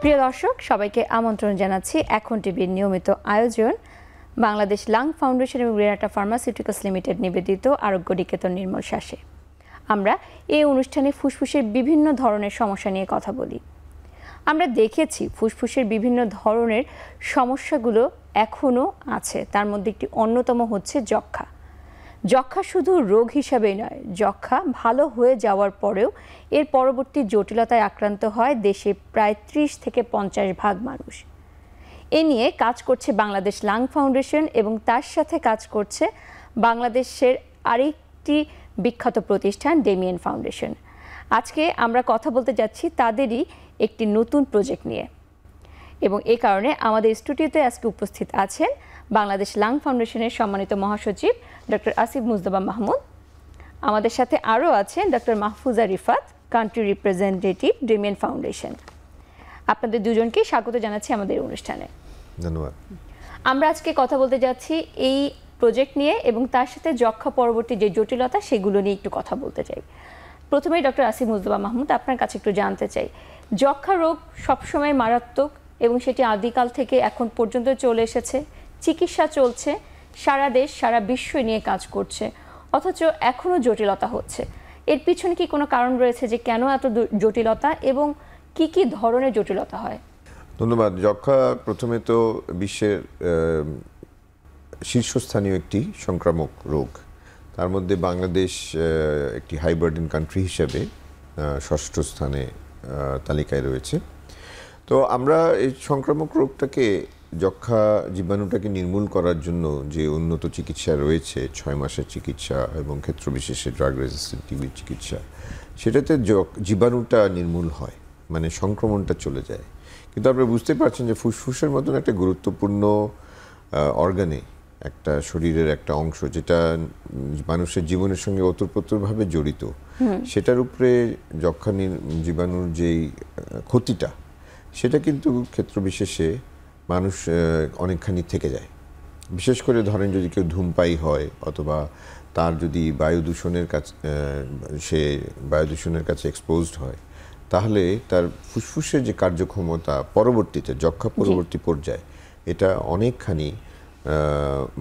প্রিয় দর্শক, সবাইকে আমন্ত্রণ জানাচ্ছি এখন টিভির নিয়মিত আয়োজন বাংলাদেশ লাং ফাউন্ডেশন এবং রেনাটা ফার্মাসিউটিক্যালস লিমিটেড নিবেদিত আরোগ্য নিকেতন নির্মল শ্বাসে। আমরা এই অনুষ্ঠানে ফুসফুসের বিভিন্ন ধরনের সমস্যা নিয়ে কথা বলি। আমরা দেখেছি ফুসফুসের বিভিন্ন ধরনের সমস্যাগুলো এখনও আছে, তার মধ্যে একটি অন্যতম হচ্ছে যক্ষ্মা। যক্ষ্মা শুধু রোগ হিসাবেই নয়, যক্ষ্মা ভালো হয়ে যাওয়ার পরেও এর পরবর্তী জটিলতায় আক্রান্ত হয় দেশে প্রায় 30 থেকে 50% মানুষ। এ নিয়ে কাজ করছে বাংলাদেশ লাং ফাউন্ডেশন এবং তার সাথে কাজ করছে বাংলাদেশের আরেকটি বিখ্যাত প্রতিষ্ঠান ডেমিয়েন ফাউন্ডেশন। আজকে আমরা কথা বলতে যাচ্ছি তাদেরই একটি নতুন প্রজেক্ট নিয়ে, এবং এই কারণে আমাদের স্টুডিওতে আজকে উপস্থিত আছেন বাংলাদেশ লাং ফাউন্ডেশনের সম্মানিত মহাসচিব ডক্টর আসিফ মুজতবা মাহমুদ। আমাদের সাথে আরও আছেন doctor Mahfuza Rifat, country representative Damien foundation. আপনাদের দুজনকে স্বাগত জানাচ্ছি আমাদের অনুষ্ঠানে। ধন্যবাদ। আমরা আজকে কথা বলতে যাচ্ছি এই প্রজেক্ট নিয়ে এবং তার সাথে যক্ষ্মা পরবর্তী যে জটিলতা সেগুলো নিয়ে একটু কথা বলতে চাই। প্রথমেই ডক্টর আসিফ মুজতবা মাহমুদ, আপনার কাছে একটু জানতে চাই, যক্ষ্মা রোগ সবসময় মারাত্মক এবং সেটি আদিকাল থেকে এখন পর্যন্ত চলে এসেছে, চিকিৎসা চলছে, সারা দেশ সারা বিশ্ব নিয়ে কাজ করছে, অথচ এখনও জটিলতা হচ্ছে। এর পিছনে কি কোনো কারণ রয়েছে যে কেন এত জটিলতা এবং কি কি ধরনের জটিলতা হয়? ধন্যবাদ। যক্ষ্মা প্রথমে তো বিশ্বের শীর্ষস্থানীয় একটি সংক্রামক রোগ, তার মধ্যে বাংলাদেশ একটি হাই বার্ডেন কান্ট্রি হিসেবে 6ষ্ঠ স্থানে তালিকায় রয়েছে। তো আমরা এই সংক্রামক রোগটাকে, যক্ষ্মা জীবাণুটাকে নির্মূল করার জন্য যে উন্নত চিকিৎসা রয়েছে, 6 মাসের চিকিৎসা এবং ক্ষেত্র বিশেষে ড্রাগ রেজিস্ট্যান্ট টিবির চিকিৎসা, সেটাতে জীবাণুটা নির্মূল হয়, মানে সংক্রমণটা চলে যায়। কিন্তু আপনারা বুঝতে পারছেন যে ফুসফুসের মতন একটা গুরুত্বপূর্ণ অর্গানে, একটা শরীরের একটা অংশ যেটা মানুষের জীবনের সঙ্গে ওতপ্রোতভাবে জড়িত, সেটার উপরে যক্ষ্মা জীবাণুর যেই ক্ষতিটা, সেটা কিন্তু ক্ষেত্র বিশেষে মানুষ অনেকখানি থেকে যায়। বিশেষ করে ধরেন যদি কেউ ধূমপায়ী হয় অথবা তার যদি বায়ু দূষণের কাছে এক্সপোজড হয়, তাহলে তার ফুসফুসের যে কার্যক্ষমতা পরবর্তীতে যক্ষ্মা পরবর্তী পর্যায়ে এটা অনেকখানি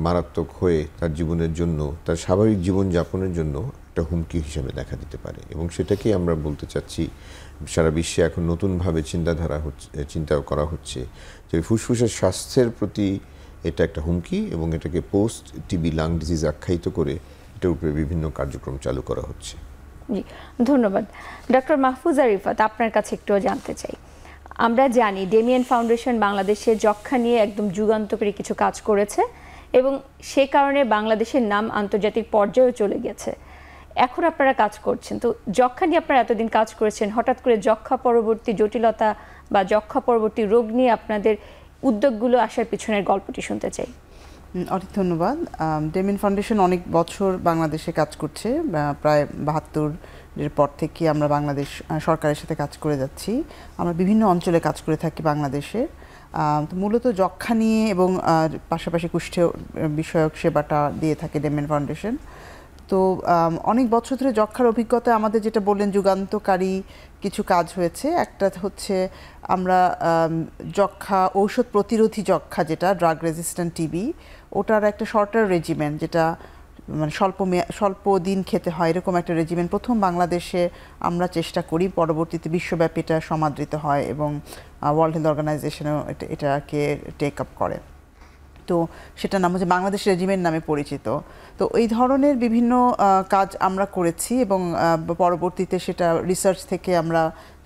মারাত্মক হয়ে তার জীবনের জন্য, তার স্বাভাবিক জীবনযাপনের জন্য একটা হুমকি হিসেবে দেখা দিতে পারে। এবং সেটাকেই আমরা বলতে চাচ্ছি, সারা বিশ্বে এখন নতুনভাবে চিন্তা করা হচ্ছে যে ফুসফুসের স্বাস্থ্যের প্রতি এটা একটা হুমকি, এবং এটাকে পোস্ট টিবি লাং ডিজিজ আখ্যায়িত করে এটার উপরে বিভিন্ন কার্যক্রম চালু করা হচ্ছে। জি, ধন্যবাদ। ডক্টর মাহফুজা রিফাত, আপনার কাছে একটু জানতে চাই, আমরা জানি ডেমিয়েন ফাউন্ডেশন বাংলাদেশে যক্ষ্মা নিয়ে একদম যুগান্তকারী কিছু কাজ করেছে এবং সে কারণে বাংলাদেশের নাম আন্তর্জাতিক পর্যায়েও চলে গেছে। এখন আপনারা কাজ করছেন, তো যক্ষ্মা নিয়ে আপনারা এতদিন কাজ করেছেন, হঠাৎ করে যক্ষ্মা পরবর্তী জটিলতা বা যক্ষ্মা পরবর্তী রোগ নিয়ে আপনাদের উদ্যোগগুলো আসার পিছনের গল্পটি শুনতে চাই। অনেক ধন্যবাদ। ডেমিয়েন ফাউন্ডেশন অনেক বছর বাংলাদেশে কাজ করছে, প্রায় 72-এর পর থেকে আমরা বাংলাদেশ সরকারের সাথে কাজ করে যাচ্ছি। আমরা বিভিন্ন অঞ্চলে কাজ করে থাকি বাংলাদেশে। তো মূলত যক্ষ্মা নিয়ে এবং পাশাপাশি কুষ্ঠ বিষয়ক সেবাটা দিয়ে থাকে ডেমিয়েন ফাউন্ডেশন। তো অনেক বছর ধরে যক্ষ্মার অভিজ্ঞতা আমাদের, যেটা বললেন যুগান্তকারী কিছু কাজ হয়েছে। একটা হচ্ছে আমরা যক্ষ্মা ঔষধ প্রতিরোধী যক্ষ্মা, যেটা ড্রাগ রেজিস্ট্যান্ট টিবি, ওটার একটা শর্টার রেজিমেন্ট, যেটা মানে স্বল্প দিন খেতে হয়, এরকম একটা রেজিমেন্ট প্রথম বাংলাদেশে আমরা চেষ্টা করি। পরবর্তীতে বিশ্বব্যাপী এটা সমাদৃত হয় এবং ওয়ার্ল্ড হেলথ অর্গানাইজেশনও এটাকে টেক আপ করে। তো সেটার নাম হচ্ছে বাংলাদেশ রেজিমেন্ট নামে পরিচিত। তো এই ধরনের বিভিন্ন কাজ আমরা করেছি এবং পরবর্তীতে সেটা রিসার্চ থেকে আমরা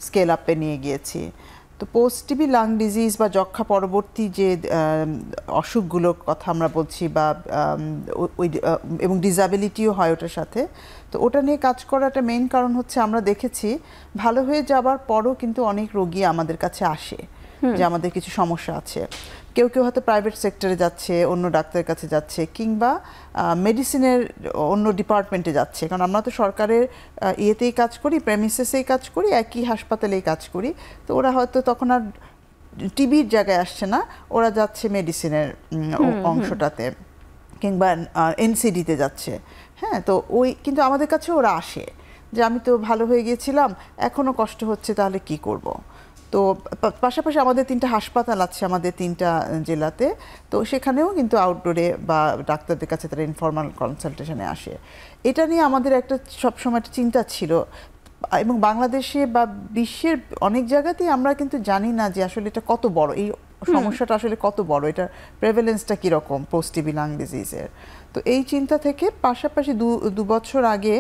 স্কেল আপে নিয়ে গিয়েছি। তো পোস্ট টিবি লাং ডিজিজ বা যক্ষ্মা পরবর্তী যে অসুখগুলোর কথা আমরা বলছি, বা ওই এবং ডিসএবিলিটিও হয় ওটার সাথে, তো ওটা নিয়ে কাজ করার একটা মেইন কারণ হচ্ছে আমরা দেখেছি ভালো হয়ে যাবার পরও কিন্তু অনেক রোগী আমাদের কাছে আসে যে আমাদের কিছু সমস্যা আছে। কেউ কেউ হয়তো প্রাইভেট সেক্টরে যাচ্ছে, অন্য ডাক্তারের কাছে যাচ্ছে, কিংবা মেডিসিনের অন্য ডিপার্টমেন্টে যাচ্ছে, কারণ আমরা তো সরকারের ইয়েতেই কাজ করি, প্রেমিসেসেই কাজ করি, একই হাসপাতালেই কাজ করি। তো ওরা হয়তো তখন আর টিবির জায়গায় আসছে না, ওরা যাচ্ছে মেডিসিনের অংশটাতে, কিংবা এনসিডিতে যাচ্ছে। হ্যাঁ, তো কিন্তু আমাদের কাছে ওরা আসে যে আমি তো ভালো হয়ে গিয়েছিলাম, এখনও কষ্ট হচ্ছে, তাহলে কি করব। তো তো পাশাপাশি আমাদের 3টা হাসপাতাল আছে আমাদের 3টা জেলাতে, তো সেখানেও কিন্তু আউটডোরে বা ডাক্তারদের কাছে তারা ইনফর্মাল কনসালটেশনে আসে। এটা নিয়ে আমাদের একটা সবসময় একটা চিন্তা ছিল, এবং বাংলাদেশে বা বিশ্বের অনেক জায়গাতেই আমরা কিন্তু জানি না যে আসলে এটা কত বড়, এই সমস্যাটা আসলে কত বড়, এটা প্রেভেলেন্সটা কীরকম পোস্ট টিবি লাং ডিজিজের। তো এই চিন্তা থেকে পাশাপাশি 2 বছর আগে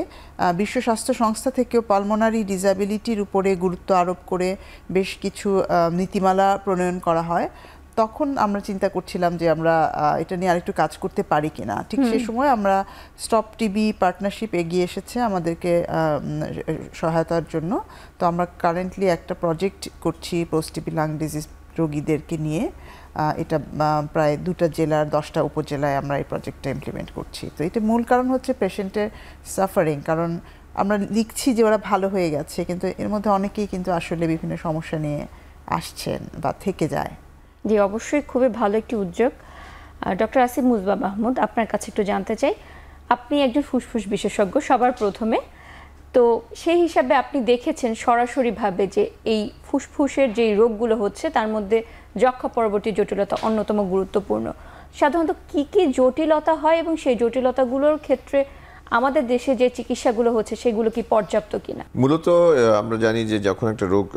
বিশ্ব স্বাস্থ্য সংস্থা থেকেও পালমোনারি ডিসএবিলিটির উপরে গুরুত্ব আরোপ করে বেশ কিছু নীতিমালা প্রণয়ন করা হয়। তখন আমরা চিন্তা করছিলাম যে আমরা এটা নিয়ে আরেকটু কাজ করতে পারি কিনা। ঠিক সেই সময় আমরা স্টপ টিবি পার্টনারশিপ এগিয়ে এসেছে আমাদেরকে সহায়তার জন্য। তো আমরা কারেন্টলি একটা প্রজেক্ট করছি পোস্ট টিবি লাং ডিজিজ রোগীদেরকে নিয়ে। এটা প্রায় 2টা জেলার 10টা উপজেলায় আমরা এই প্রজেক্টটা ইমপ্লিমেন্ট করছি। তো এটা মূল কারণ হচ্ছে পেশেন্টের সাফারিং, কারণ আমরা লিখছি যে ওরা ভালো হয়ে গেছে, কিন্তু এর মধ্যে অনেকেই কিন্তু আসলে বিভিন্ন সমস্যা নিয়ে আসছেন বা থেকে যায়। জি, অবশ্যই খুবই ভালো একটি উদ্যোগ। ডক্টর আসিফ মুজবা মাহমুদ, আপনার কাছে একটু জানতে চাই, আপনি একজন ফুসফুস বিশেষজ্ঞ সবার প্রথমে, তো সেই হিসাবে আপনি দেখেছেন সরাসরিভাবে যে এই ফুসফুসের যে রোগগুলো হচ্ছে তার মধ্যে যক্ষ্মা পরবর্তী জটিলতা অন্যতম গুরুত্বপূর্ণ। সাধারণত কি কি জটিলতা হয় এবং সেই জটিলতাগুলোর ক্ষেত্রে আমাদের দেশে যে চিকিৎসাগুলো হচ্ছে সেগুলো কি পর্যাপ্ত কিনা? মূলত আমরা জানি যে যখন একটা রোগ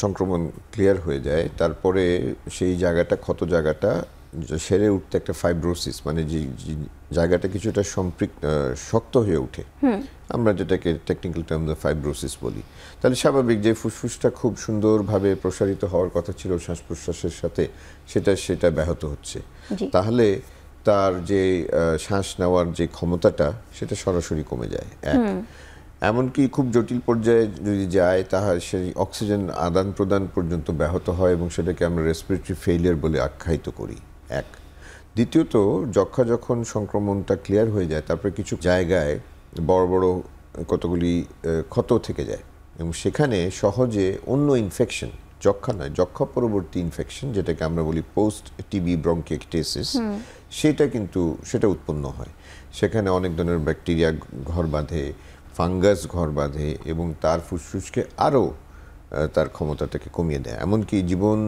সংক্রমণ ক্লিয়ার হয়ে যায়, তারপরে সেই জায়গাটা ক্ষত জায়গাটা সেরে উঠতে একটা ফাইব্রোসিস, মানে যে জায়গাটা কিছুটা শক্ত হয়ে ওঠে, আমরা যেটাকে টেকনিক্যাল টার্মে ফাইব্রোসিস বলি। তাহলে স্বাভাবিক যে ফুসফুসটা খুব সুন্দরভাবে প্রসারিত হওয়ার কথা ছিল শ্বাস প্রশ্বাসের সাথে, সেটা ব্যাহত হচ্ছে। তাহলে তার যে শ্বাস নেওয়ার যে ক্ষমতাটা সেটা সরাসরি কমে যায়। এমনকি খুব জটিল পর্যায়ে যদি যায় তাহলে সেই অক্সিজেন আদান প্রদান পর্যন্ত ব্যাহত হয় এবং সেটাকে আমরা রেসপিরেটরি ফেইলিয়ার বলে আখ্যায়িত করি। দ্বিতীয়ত, যক্ষ্মা যখন সংক্রমণটা ক্লিয়ার হয়ে যায় তারপরে কিছু জায়গায় বড় বড় কতগুলি ক্ষত থেকে যায় এবং সেখানে সহজে অন্য ইনফেকশন, যক্ষ্মা নয়, যক্ষ্মা পরবর্তী ইনফেকশন যেটাকে আমরা বলি পোস্ট টিবি ব্রঙ্কিয়েক্টেসিস, সেটা উৎপন্ন হয়। সেখানে অনেক ধরনের ব্যাকটেরিয়া ঘর বাঁধে, ফাঙ্গাস ঘর বাঁধে এবং তার ফুসফুসকে আরও তার ক্ষমতাটাকে কমিয়ে দেয়। এমনকি জীবন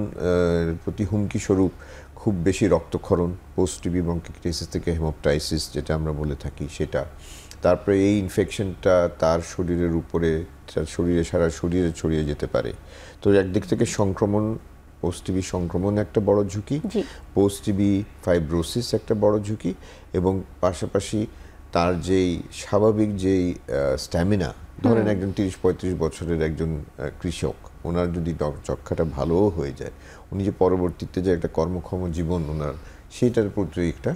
প্রতি হুমকি স্বরূপ খুব বেশি রক্তক্ষরণ, পোস্ট টিবি ব্রঙ্কিয়েক্টেসিস থেকে হেমোপটাইসিস যেটা আমরা বলে থাকি সেটা। তারপরে এই ইনফেকশনটা তার শরীরের উপরে, তার সারা শরীরে ছড়িয়ে যেতে পারে। তো একদিক থেকে সংক্রমণ, পোস্ট টিবি সংক্রমণ একটা বড় ঝুঁকি, পোস্ট টিবি ফাইব্রোসিস একটা বড় ঝুঁকি, এবং পাশাপাশি তার যেই স্বাভাবিক যেই স্ট্যামিনা, ধরেন একজন 30-35 বছরের একজন কৃষক, ওনার যদি যক্ষ্মাটা ভালোও হয়ে যায়, উনি যে পরবর্তীতে যে একটা কর্মক্ষম জীবন ওনার, সেটার প্রতি একটা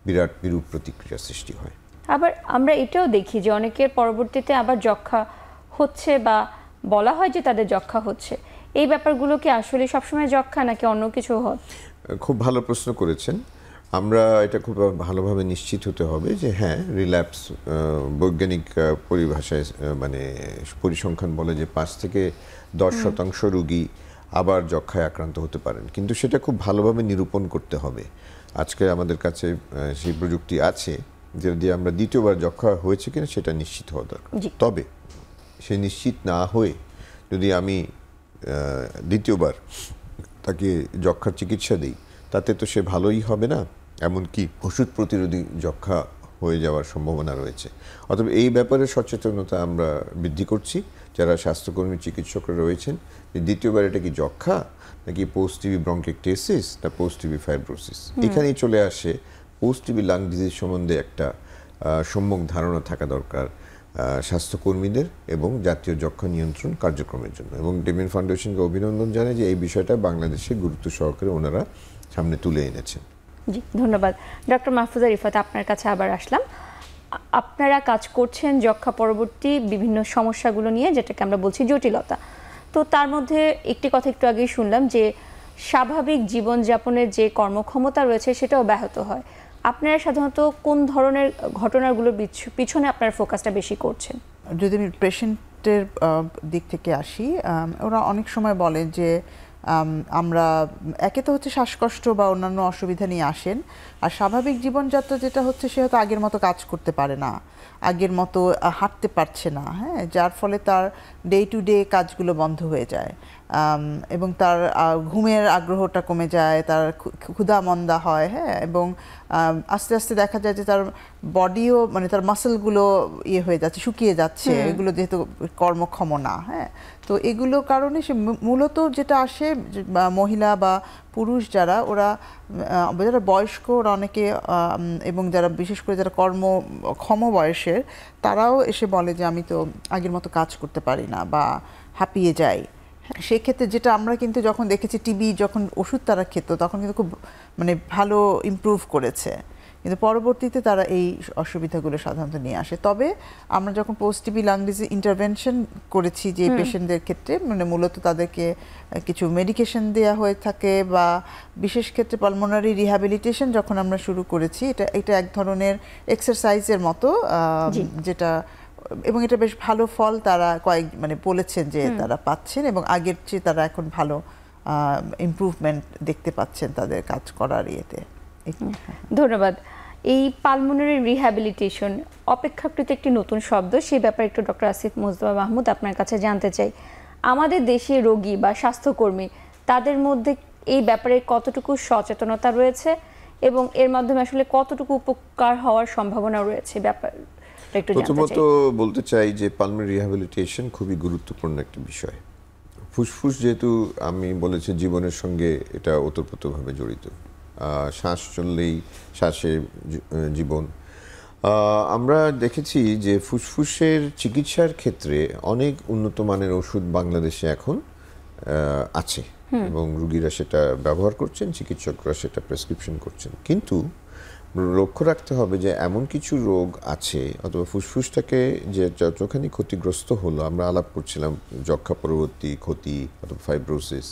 বিরাট বিরূপ প্রতিক্রিয়া সৃষ্টি হয়। আবার আমরা এটাও দেখি যে অনেকের পরবর্তীতে আবার যক্ষ্মা হচ্ছে বা বলা হয় যে তাদের যক্ষ্মা হচ্ছে, এই ব্যাপারগুলো কি আসলে সবসময় যক্ষ্মা নাকি অন্য কিছু হয়? খুব ভালো প্রশ্ন করেছেন। আমরা এটা খুব ভালোভাবে নিশ্চিত হতে হবে যে হ্যাঁ, রিল্যাপস বৈজ্ঞানিক পরিভাষায় মানে পরিসংখ্যান বলে যে 5-10% রোগী আবার যক্ষ্মায় আক্রান্ত হতে পারেন, কিন্তু সেটা খুব ভালোভাবে নিরূপণ করতে হবে। আজকে আমাদের কাছে সেই প্রযুক্তি আছে যদি আমরা দ্বিতীয়বার যক্ষ্মা হয়েছে কিনা সেটা নিশ্চিত হওয়া দরকার। তবে সে নিশ্চিত না হয়ে যদি আমি দ্বিতীয়বার তাকে যক্ষ্মার চিকিৎসা দিই, তাতে তো সে ভালোই হবে না, এমনকি ওষুধ প্রতিরোধী যক্ষ্মা হয়ে যাওয়ার সম্ভাবনা রয়েছে। অতএব এই ব্যাপারে সচেতনতা আমরা বৃদ্ধি করছি যারা স্বাস্থ্যকর্মী চিকিৎসকরা রয়েছেন, যে দ্বিতীয়বার এটা কি যক্ষ্মা নাকি পোস্ট টিবি ব্রঙ্কিয়েক্টেসিস না পোস্ট টিবি ফাইব্রোসিস, এখানেই চলে আসে পোস্ট টিবি লাং ডিজিজ সম্বন্ধে একটা সম্যক ধারণা থাকা দরকার স্বাস্থ্যকর্মীদের এবং জাতীয় যক্ষ্মা নিয়ন্ত্রণ কার্যক্রমের জন্য। এবং ডেমিন ফাউন্ডেশনকে অভিনন্দন জানাই যে এই বিষয়টা বাংলাদেশে গুরুত্ব সহকারে ওনারা সামনে তুলে এনেছেন। জি, ধন্যবাদ। ডক্টর মাহফুজা রিফাত, আপনার কাছে আবার আসলাম। আপনারা কাজ করছেন যক্ষ্মা পরবর্তী বিভিন্ন সমস্যাগুলো নিয়ে, যেটাকে আমরা বলছি জটিলতা। তো তার মধ্যে একটি কথা একটু আগেই শুনলাম যে স্বাভাবিক জীবনযাপনের যে কর্মক্ষমতা রয়েছে সেটাও ব্যাহত হয়। আপনারা সাধারণত কোন ধরনের ঘটনাগুলোর পিছনে আপনার ফোকাসটা বেশি করছেন? যদি আমি পেশেন্টের দিক থেকে আসি, ওরা অনেক সময় বলে যে আমরা একে তো হচ্ছে শ্বাসকষ্ট বা অন্যান্য অসুবিধা নিয়ে আসেন, আর স্বাভাবিক জীবনযাত্রা যেটা হচ্ছে সে হয়তো আগের মতো কাজ করতে পারে না, আগের মতো হাঁটতে পারছে না, হ্যাঁ, যার ফলে তার ডে টু ডে কাজগুলো বন্ধ হয়ে যায়। এবং তার ঘুমের আগ্রহটা কমে যায়, তার ক্ষুধা মন্দা হয়, হ্যাঁ, এবং আস্তে আস্তে দেখা যায় যে তার বডিও মানে তার মাসেলগুলো হয়ে যাচ্ছে, শুকিয়ে যাচ্ছে, এগুলো যেহেতু কর্মক্ষম না, হ্যাঁ। তো এগুলো কারণে সে মূলত যেটা আসে মহিলা বা পুরুষ যারা যারা বয়স্ক ওরা অনেকে এবং যারা বিশেষ করে যারা কর্মক্ষম বয়সের তারাও এসে বলে যে আমি তো আগের মতো কাজ করতে পারি না বা হাঁপিয়ে যাই। সেক্ষেত্রে যেটা আমরা কিন্তু যখন দেখেছি টিবি যখন ওষুধ তারা খেত তখন কিন্তু খুব মানে ভালো ইমপ্রুভ করেছে, কিন্তু পরবর্তীতে তারা এই অসুবিধাগুলো সাধারণত নিয়ে আসে। তবে আমরা যখন post TB lung disease intervention করেছি যে পেশেন্টদের ক্ষেত্রে মানে মূলত তাদেরকে কিছু মেডিকেশন দেওয়া হয়ে থাকে বা বিশেষ ক্ষেত্রে পালমোনারি রিহ্যাবিলিটেশন যখন আমরা শুরু করেছি, এটা এক ধরনের এক্সারসাইজের মতো যেটা, এবং এটা বেশ ভালো ফল তারা মানে বলেছেন যে তারা পাচ্ছেন এবং আগের চেয়ে তারা এখন ভালো ইমপ্রুভমেন্ট দেখতে পাচ্ছেন তাদের কাজ করার ইয়েতে। ধন্যবাদ। এই পালমোনারি রিহ্যাবিলিটেশন অপেক্ষাকৃত একটি নতুন শব্দ, সেই ব্যাপারে একটু ডক্টর আসিফ মুজতবা মাহমুদ আপনার কাছে জানতে চাই। আমাদের দেশে রোগী বা স্বাস্থ্যকর্মী তাদের মধ্যে এই ব্যাপারে কতটুকু সচেতনতা রয়েছে এবং এর মাধ্যমে আসলে কতটুকু উপকার হওয়ার সম্ভাবনা রয়েছে ব্যাপার প্রথমত বলতে চাই যে পালমোনারি রিহ্যাবিলিটেশন খুবই গুরুত্বপূর্ণ একটি বিষয়। ফুসফুস যেহেতু আমি বলেছি জীবনের সঙ্গে এটা ওতপ্রোতভাবে জড়িত, শ্বাস চললেই শ্বাসে জীবন। আমরা দেখেছি যে ফুসফুসের চিকিৎসার ক্ষেত্রে অনেক উন্নত মানের ওষুধ বাংলাদেশে এখন আছে এবং রোগীরা সেটা ব্যবহার করছেন, চিকিৎসকরা সেটা প্রেসক্রিপশন করছেন। কিন্তু লক্ষ্য রাখতে হবে যে এমন কিছু রোগ আছে অথবা ফুসফুসটাকে যে যতখানি ক্ষতিগ্রস্ত হলো, আমরা আলাপ করছিলাম যক্ষা পরবর্তী ক্ষতি অথবা ফাইব্রোসিস,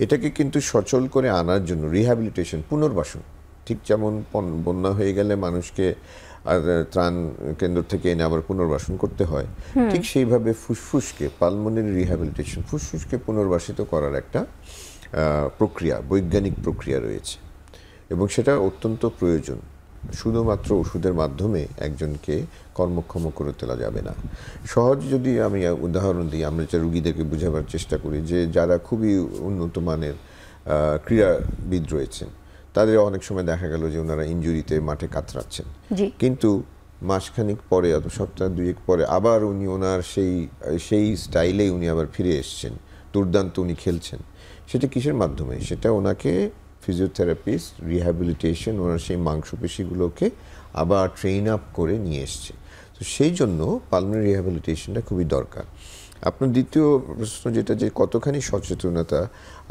এটাকে কিন্তু সচল করে আনার জন্য রিহ্যাবিলিটেশন, পুনর্বাসন, ঠিক যেমন বন্যা হয়ে গেলে মানুষকে ত্রাণ কেন্দ্র থেকে এনে আবার পুনর্বাসন করতে হয়, ঠিক সেইভাবে ফুসফুসকে পালমোনারি রিহ্যাবিলিটেশন, ফুসফুসকে পুনর্বাসিত করার একটা প্রক্রিয়া, বৈজ্ঞানিক প্রক্রিয়া রয়েছে এবং সেটা অত্যন্ত প্রয়োজন। শুধুমাত্র ওষুধের মাধ্যমে একজনকে কর্মক্ষম করে তোলা যাবে না। সহজ যদি আমি উদাহরণ দিই, আমরা যে রুগীদেরকে বোঝাবার চেষ্টা করি যে যারা খুবই উন্নত মানের ক্রীড়াবিদ রয়েছেন তাদের অনেক সময় দেখা গেল যে ওনারা ইনজুরিতে মাঠে কাতরাচ্ছেন, কিন্তু মাসখানিক পরে অথবা সপ্তাহ দুয়েক পরে আবার উনি ওনার সেই স্টাইলেই উনি আবার ফিরে এসছেন, দুর্দান্ত উনি খেলছেন। সেটা কিসের মাধ্যমে? সেটা ওনাকে ফিজিওথেরাপিস্ট রিহ্যাবিলিটেশন ওনার সেই মাংসপেশিগুলোকে আবার ট্রেন আপ করে নিয়ে এসছে। তো সেই জন্য পালমোনারি রিহ্যাবিলিটেশনটা খুবই দরকার। আপনার দ্বিতীয় প্রশ্ন যেটা, যে কতখানি সচেতনতা,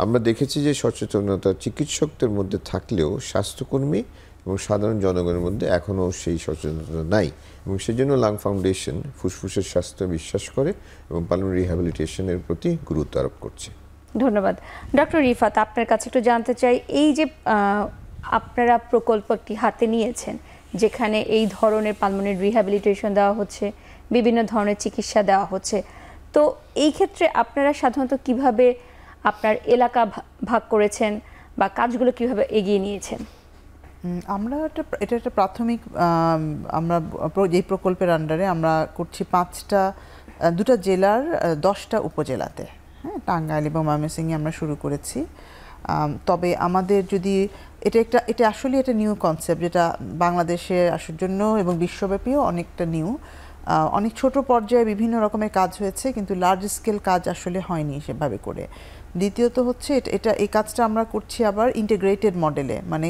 আমরা দেখেছি যে সচেতনতা চিকিৎসকদের মধ্যে থাকলেও স্বাস্থ্যকর্মী এবং সাধারণ জনগণের মধ্যে এখনও সেই সচেতনতা নাই, এবং সেই জন্য লাং ফাউন্ডেশন ফুসফুসের স্বাস্থ্য বিশ্বাস করে এবং পালমোনারি রিহ্যাবিলিটেশনের প্রতি গুরুত্ব আরোপ করছে। ধন্যবাদ। ডক্টর রিফাত, আপনার কাছে একটু জানতে চাই, এই যে আপনারা প্রকল্পটি হাতে নিয়েছেন যেখানে এই ধরনের পালমোনারি রিহ্যাবিলিটেশন দেওয়া হচ্ছে, বিভিন্ন ধরনের চিকিৎসা দেওয়া হচ্ছে, তো এই ক্ষেত্রে আপনারা সাধারণত কিভাবে আপনার এলাকা ভাগ করেছেন বা কাজগুলো কিভাবে এগিয়ে নিয়েছেন? আমরা এটা একটা প্রাথমিক, আমরা এই প্রকল্পের আন্ডারে আমরা করছি 2টা জেলার 10টা উপজেলাতে, হ্যাঁ, টাঙ্গাইল এবং ময়মনসিংহে আমরা শুরু করেছি। তবে আমাদের যদি এটা আসলে এটা নিউ কনসেপ্ট, যেটা বাংলাদেশে আসার জন্য এবং বিশ্বব্যাপীও অনেকটা নিউ, অনেক ছোট পর্যায়ে বিভিন্ন রকমের কাজ হয়েছে কিন্তু লার্জ স্কেল কাজ আসলে হয়নি সেভাবে করে। দ্বিতীয়ত হচ্ছে এই কাজটা আমরা করছি আবার ইন্টিগ্রেটেড মডেলে, মানে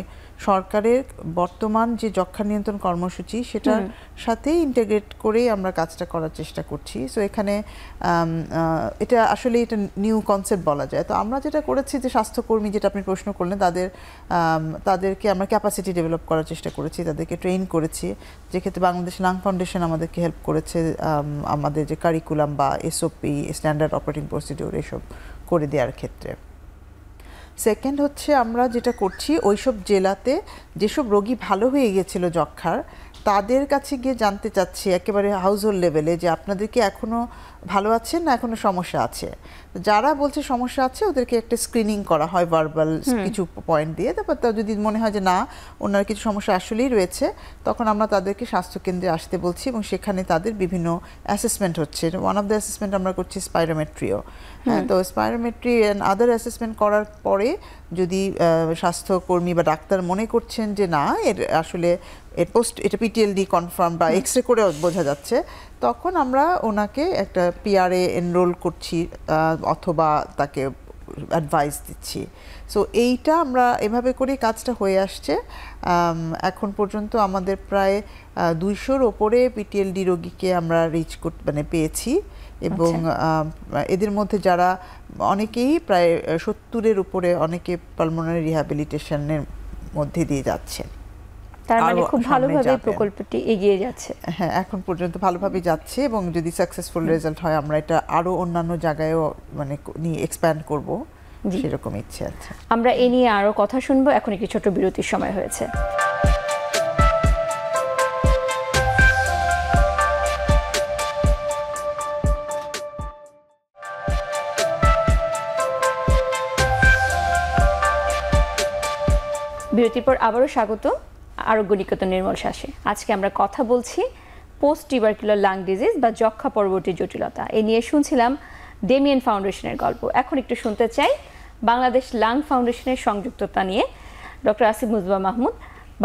সরকারের বর্তমান যে যক্ষ্মা নিয়ন্ত্রণ কর্মসূচি সেটার সাথে ইন্টিগ্রেট করেই আমরা কাজটা করার চেষ্টা করছি। সো এখানে এটা আসলে এটা নিউ কনসেপ্ট বলা যায়। তো আমরা যেটা করেছি যে স্বাস্থ্যকর্মী, যেটা আপনি প্রশ্ন করলেন, তাদেরকে আমরা ক্যাপাসিটি ডেভেলপ করার চেষ্টা করেছি, তাদেরকে ট্রেন করেছি, যেক্ষেত্রে বাংলাদেশ লাং ফাউন্ডেশন আমাদেরকে হেল্প করেছে আমাদের যে কারিকুলাম বা এসওপি, স্ট্যান্ডার্ড অপারেটিং প্রসিডিওর, এসব করে দেওয়ার ক্ষেত্রে। সেকেন্ড হচ্ছে আমরা যেটা করছি ওইসব জেলাতে যেসব রোগী ভালো হয়ে গিয়েছিল যক্ষ্মার, তাদের কাছে গিয়ে জানতে চাচ্ছি একেবারে হাউস হোল্ড লেভেলে যে আপনাদের কি এখনও ভালো আছেন না এখনও সমস্যা আছে। যারা বলছে সমস্যা আছে ওদেরকে একটা স্ক্রিনিং করা হয় ভার্বাল কিছু পয়েন্ট দিয়ে, তারপর যদি মনে হয় যে না ওনার কিছু সমস্যা আসলেই রয়েছে তখন আমরা তাদেরকে স্বাস্থ্যকেন্দ্রে আসতে বলছি এবং সেখানে তাদের বিভিন্ন অ্যাসেসমেন্ট হচ্ছে। ওয়ান অফ দ্য অ্যাসেসমেন্ট আমরা করছি স্পাইরোমেট্রিও। হ্যাঁ, তো স্পাইরোমেট্রি অ্যান্ড আদার অ্যাসেসমেন্ট করার পরে যদি স্বাস্থ্যকর্মী বা ডাক্তার মনে করছেন যে না এর আসলে এটা পিটিএলডি কনফার্ম বা এক্সরে করে বোঝা যাচ্ছে, তখন আমরা ওনাকে একটা পিআরএ এনরোল করছি অথবা তাকে অ্যাডভাইস দিচ্ছি। সো এইটা আমরা এভাবে করে কাজটা হয়ে আসছে। এখন পর্যন্ত আমাদের প্রায় 200-র ওপরে পিটিএলডি রোগীকে আমরা রিচ মানে পেয়েছি এবং এদের মধ্যে যারা অনেকেই প্রায় 70-এর উপরে অনেকে পালমোনারি রিহ্যাবিলিটেশনের মধ্যে দিয়ে যাচ্ছে। তার মানে খুব ভালোভাবে প্রকল্পটি এগিয়ে যাচ্ছে। হ্যাঁ, এখন পর্যন্ত ভালোভাবে যাচ্ছে এবং যদি সাকসেসফুল রেজাল্ট হয় আমরা এটা আরো অন্যান্য জায়গায়ও মানে নিয়ে এক্সপ্যান্ড করব, সেরকম ইচ্ছে আছে। আমরা এ নিয়ে আরো কথা শুনবো। এখন একটি ছোট বিরতির সময় হয়েছে। বিরতির পর আবারও স্বাগত আরোগ্য নিকেতন নির্মল শ্বাসে। আজকে আমরা কথা বলছি পোস্ট টিউবারকুলার লাং ডিজিজ বা যক্ষ্মা পরবর্তী জটিলতা। এ নিয়ে শুনছিলাম ডেমিয়েন ফাউন্ডেশনের গল্প। এখন একটু শুনতে চাই বাংলাদেশ লাং ফাউন্ডেশনের সংযুক্ততা নিয়ে। Doctor Asif Mujba Mahmud,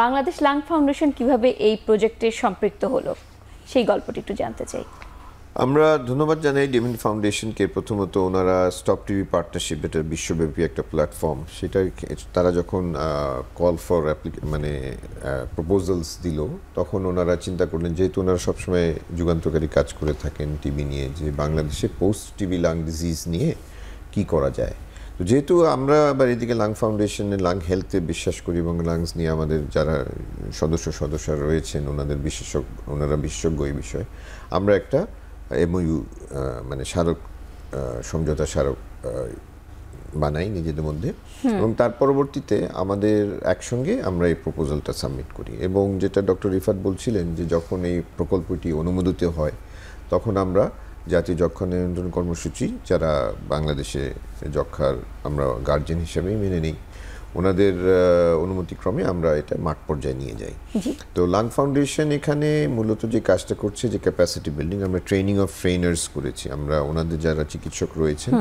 Bangladesh lung foundation কিভাবে এই প্রজেক্টে সম্পৃক্ত হলো সেই গল্পটি একটু জানতে চাই। আমরা ধন্যবাদ জানাই ডেমিয়েন ফাউন্ডেশনকে। প্রথমত ওনারা স্টপ টিবি পার্টনারশিপ, এটা বিশ্বব্যাপী একটা প্ল্যাটফর্ম, সেটা তারা যখন কল ফর মানে প্রপোজালস দিল তখন ওনারা চিন্তা করলেন, যেহেতু ওনারা সবসময় যুগান্তকারী কাজ করে থাকেন টিবি নিয়ে, যে বাংলাদেশে পোস্ট টিবি লাং ডিজিজ নিয়ে কি করা যায়। তো যেহেতু আমরা আবার এদিকে লাং ফাউন্ডেশনে লাং হেলথে বিশ্বাস করি এবং লাংস নিয়ে আমাদের যারা সদস্য রয়েছেন ওনারা বিশেষজ্ঞ এই বিষয়ে, আমরা একটা এমওইউ মানে স্মারক সমঝোতা স্মারক বানাই নিজেদের মধ্যে এবং তার পরবর্তীতে আমাদের একসঙ্গে আমরা এই প্রপোজালটা সাবমিট করি। এবং যেটা ডক্টর রিফাত বলছিলেন যে যখন এই প্রকল্পটি অনুমোদিত হয় তখন আমরা জাতীয় যক্ষ্মা নিয়ন্ত্রণ কর্মসূচি, যারা বাংলাদেশে যক্ষ্মার আমরা গার্জেন হিসেবেই মেনে নিই, ওনাদের অনুমতিক্রমে আমরা এটা মাঠ পর্যায়ে নিয়ে যাই। তো লাং ফাউন্ডেশন এখানে মূলত যে কাজটা করছে যে ক্যাপাসিটি বিল্ডিং, আমরা ট্রেনিং অফ ট্রেনার্স করেছি। আমরা ওনাদের যারা চিকিৎসক রয়েছেন,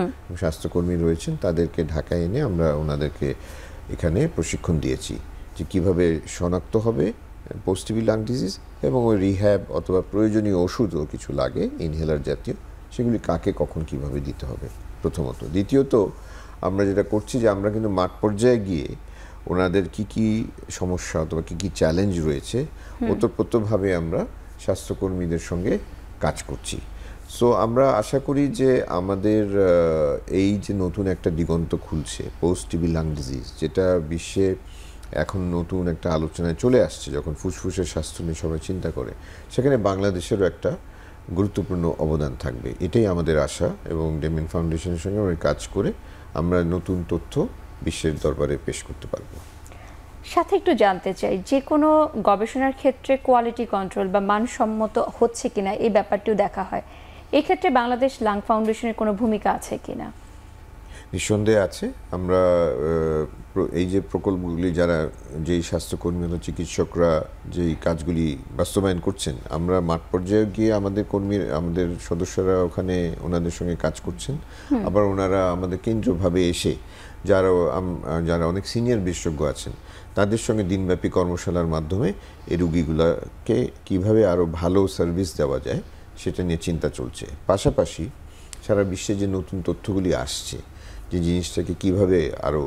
স্বাস্থ্যকর্মী রয়েছেন, তাদেরকে ঢাকায় এনে আমরা ওনাদেরকে এখানে প্রশিক্ষণ দিয়েছি যে কিভাবে শনাক্ত হবে পোস্ট টিবি লাং ডিজিজ এবং ওই রিহ্যাব অথবা প্রয়োজনীয় ওষুধও কিছু লাগে ইনহেলার জাতীয়, সেগুলি কাকে কখন কিভাবে দিতে হবে প্রথমত। দ্বিতীয়ত আমরা যেটা করছি যে আমরা কিন্তু মাঠ পর্যায়ে গিয়ে ওনাদের কি কি সমস্যা অথবা কি কি চ্যালেঞ্জ রয়েছে ওতপ্রোতভাবে আমরা স্বাস্থ্যকর্মীদের সঙ্গে কাজ করছি। সো আমরা আশা করি যে আমাদের এই যে নতুন একটা দিগন্ত খুলছে পোস্ট টিবি লাং ডিজিজ, যেটা বিশ্বে এখন নতুন একটা আলোচনায় চলে আসছে, যখন ফুসফুসের স্বাস্থ্য নিয়ে সবাই চিন্তা করে, সেখানে বাংলাদেশেরও একটা গুরুত্বপূর্ণ অবদান থাকবে, এটাই আমাদের আশা। এবং ডেমিয়েন ফাউন্ডেশনের সঙ্গে আমরা কাজ করে আমরা নতুন তথ্য বিশ্বের দরবারে পেশ করতে পারবো। সাথে একটু জানতে চাই, যে কোনো গবেষণার ক্ষেত্রে কোয়ালিটি কন্ট্রোল বা মানসম্মত হচ্ছে কিনা এই ব্যাপারটিও দেখা হয়। এই ক্ষেত্রে বাংলাদেশ লাং ফাউন্ডেশনের কোনো ভূমিকা আছে কিনা? নিঃসন্দেহে আছে। আমরা এই যে প্রকল্পগুলি যারা যেই স্বাস্থ্যকর্মী ও চিকিৎসকরা যেই কাজগুলি বাস্তবায়ন করছেন, আমরা মাঠ পর্যায়ে গিয়ে আমাদের সদস্যরা ওখানে ওনাদের সঙ্গে কাজ করছেন। আবার ওনারা আমাদের কেন্দ্রভাবে এসে যারা অনেক সিনিয়র বিশেষজ্ঞ আছেন তাদের সঙ্গে দিনব্যাপী কর্মশালার মাধ্যমে এই রুগীগুলোকে কীভাবে আরও ভালো সার্ভিস দেওয়া যায় সেটা নিয়ে চিন্তা চলছে। পাশাপাশি সারা বিশ্বে যে নতুন তথ্যগুলি আসছে, যে জিনিসটাকে কিভাবে আরও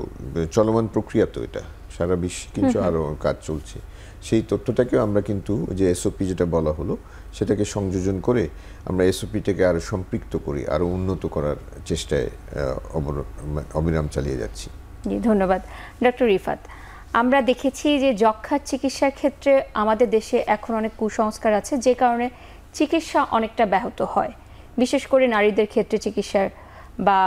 চলমান প্রক্রিয়া, তো এটা সারা বিশ্বে কিন্তু আরও কাজ চলছে, সেই তথ্যটাকেও আমরা কিন্তু যে এসওপি যেটা বলা হলো সেটাকে সংযোজন করে আমরা এসওপিটাকে আরও সম্পৃক্ত করি, আরও উন্নত করার চেষ্টায় অবিরাম চালিয়ে যাচ্ছি। জি, ধন্যবাদ। ডক্টর রিফাত, আমরা দেখেছি যে যক্ষ্মার চিকিৎসার ক্ষেত্রে আমাদের দেশে এখন অনেক কুসংস্কার আছে, যে কারণে চিকিৎসা অনেকটা ব্যাহত হয়, বিশেষ করে নারীদের ক্ষেত্রে চিকিৎসার বা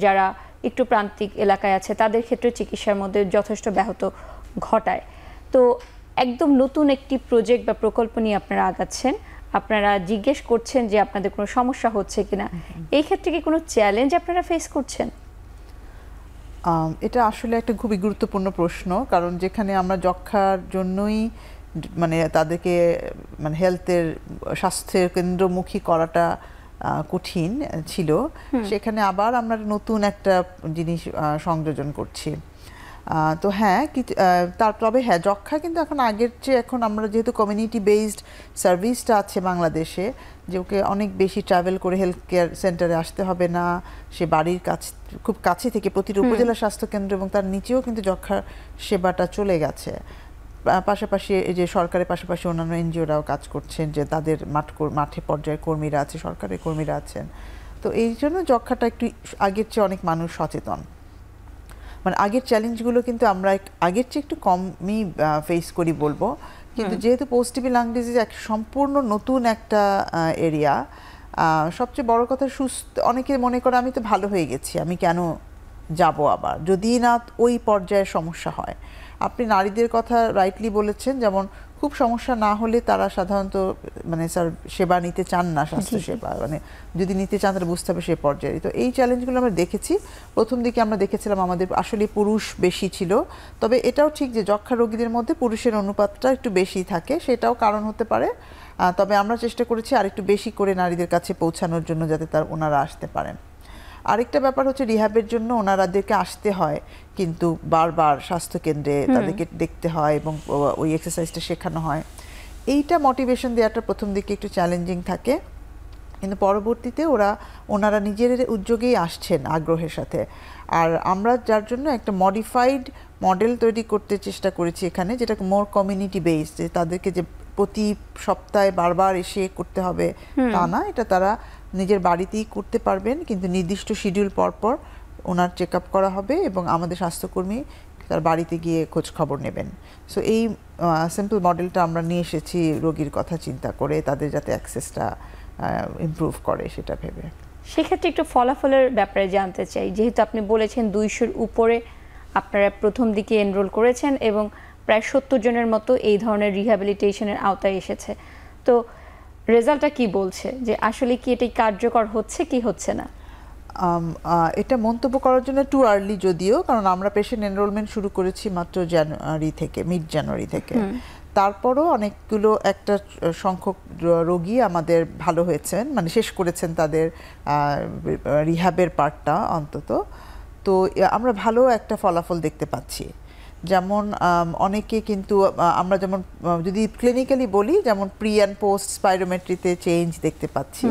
যারা একটু প্রান্তিক এলাকায় আছে তাদের ক্ষেত্রে চিকিৎসার মধ্যে যথেষ্ট ব্যাহত ঘটায়। তো একদম নতুন একটি প্রজেক্ট বা প্রকল্প নিয়ে আপনারা আগাচ্ছেন, আপনারা জিজ্ঞেস করছেন যে আপনাদের কোনো সমস্যা হচ্ছে কিনা, এই ক্ষেত্রে কি কোনো চ্যালেঞ্জ আপনারা ফেস করছেন? এটা আসলে একটা খুবই গুরুত্বপূর্ণ প্রশ্ন, কারণ যেখানে আমরা যক্ষ্মার জন্যই মানে তাদেরকে মানে স্বাস্থ্যের কেন্দ্রমুখী করাটা কঠিন ছিল, সেখানে আবার আমরা নতুন একটা জিনিস সংযোজন করছি। তো হ্যাঁ, তবে হ্যাঁ, যক্ষ্মা কিন্তু এখন আগের চেয়ে, এখন আমরা যেহেতু কমিউনিটি বেসড সার্ভিসটা আছে বাংলাদেশে, যে ওকে অনেক বেশি ট্রাভেল করে হেলথ কেয়ার সেন্টারে আসতে হবে না, সে বাড়ির খুব কাছে থেকে প্রতিটি উপজেলা স্বাস্থ্যকেন্দ্র এবং তার নিচেও কিন্তু যক্ষ্মার সেবাটা চলে গেছে। পাশাপাশি এই যে সরকারের পাশাপাশি অন্যান্য এনজিওরাও কাজ করছেন, যে তাদের মাঠে পর্যায়ে কর্মীরা আছে, সরকারের কর্মীরা আছেন। তো এই জন্য যক্ষ্মাটা একটু আগের চেয়ে অনেক মানুষ সচেতন। মানে আগের চ্যালেঞ্জগুলো কিন্তু আমরা আগের চেয়ে একটু কমই ফেস করি বলবো, কিন্তু যেহেতু পোস্ট টিবি লাং ডিজিজ এক সম্পূর্ণ নতুন একটা এরিয়া, সবচেয়ে বড় কথা অনেকে মনে করে আমি তো ভালো হয়ে গেছি, আমি কেন যাব আবার, যদি না ওই পর্যায়ের সমস্যা হয়। আপনি নারীদের কথা রাইটলি বলেছেন, যেমন খুব সমস্যা না হলে তারা সাধারণত মানে সেবা নিতে চান না, স্বাস্থ্য সেবা মানে যদি নিতে চান তাহলে বুঝতে হবে সে পর্যায়ে। তো এই চ্যালেঞ্জগুলো আমরা দেখেছি। প্রথম দিকে আমরা দেখেছিলাম আমাদের আসলে পুরুষ বেশি ছিল, তবে এটাও ঠিক যে যক্ষ্মা রোগীদের মধ্যে পুরুষের অনুপাতটা একটু বেশি থাকে, সেটাও কারণ হতে পারে। তবে আমরা চেষ্টা করেছি আরেকটু বেশি করে নারীদের কাছে পৌঁছানোর জন্য, যাতে ওনারা আসতে পারেন। আরেকটা ব্যাপার হচ্ছে রিহ্যাবের জন্য ওনারাদেরকে আসতে হয়, কিন্তু বারবার স্বাস্থ্যকেন্দ্রে তাদেরকে দেখতে হয় এবং ওই এক্সারসাইজটা শেখানো হয়। এইটা মোটিভেশন দেওয়াটা প্রথম দিকে একটু চ্যালেঞ্জিং থাকে, কিন্তু পরবর্তীতে ওনারা নিজের উদ্যোগেই আসছেন আগ্রহের সাথে। আর আমরা যার জন্য একটা মডিফাইড মডেল তৈরি করতে চেষ্টা করেছি এখানে, যেটা মোর কমিউনিটি বেসড, যে তাদেরকে যে প্রতি সপ্তাহে বারবার এসে করতে হবে তা না, এটা তারা নিজের বাড়িতেই করতে পারবেন, কিন্তু নির্দিষ্ট শিডিউল পরপর ওনার চেক আপ করা হবে এবং আমাদের স্বাস্থ্যকর্মী তার বাড়িতে গিয়ে খোঁজ খবর নেবেন। সো এই সিম্পল মডেলটা আমরা নিয়ে এসেছি রোগীর কথা চিন্তা করে, তাদের যাতে অ্যাক্সেসটা ইমপ্রুভ করে সেটা ভেবে। সেক্ষেত্রে একটু ফলাফলের ব্যাপারে জানতে চাই, যেহেতু আপনি বলেছেন 200-র উপরে আপনারা প্রথম দিকে এনরোল করেছেন এবং প্রায় 70 জনের মতো এই ধরনের রিহ্যাবিলিটেশনের আওতায় এসেছে, তো রেজাল্টটা কি বলছে যে আসলে কি এটাই কার্যকর হচ্ছে কি হচ্ছে না? এটা মন্তব্য করার জন্য টু আর্লি যদিও, কারণ আমরা পেশেন্ট এনরোলমেন্ট শুরু করেছি মাত্র মিড জানুয়ারি থেকে। তারপরও অনেকগুলো একটা সংখ্যক রোগী আমাদের ভালো হয়েছেন, মানে শেষ করেছেন তাদের রিহ্যাবের পার্টটা অন্তত। তো আমরা ভালো একটা ফলাফল দেখতে পাচ্ছি। যেমন অনেকে কিন্তু আমরা যেমন যদি ক্লিনিক্যালি বলি, যেমন প্রি অ্যান্ড পোস্ট স্পাইরোমেট্রিতে চেঞ্জ দেখতে পাচ্ছি।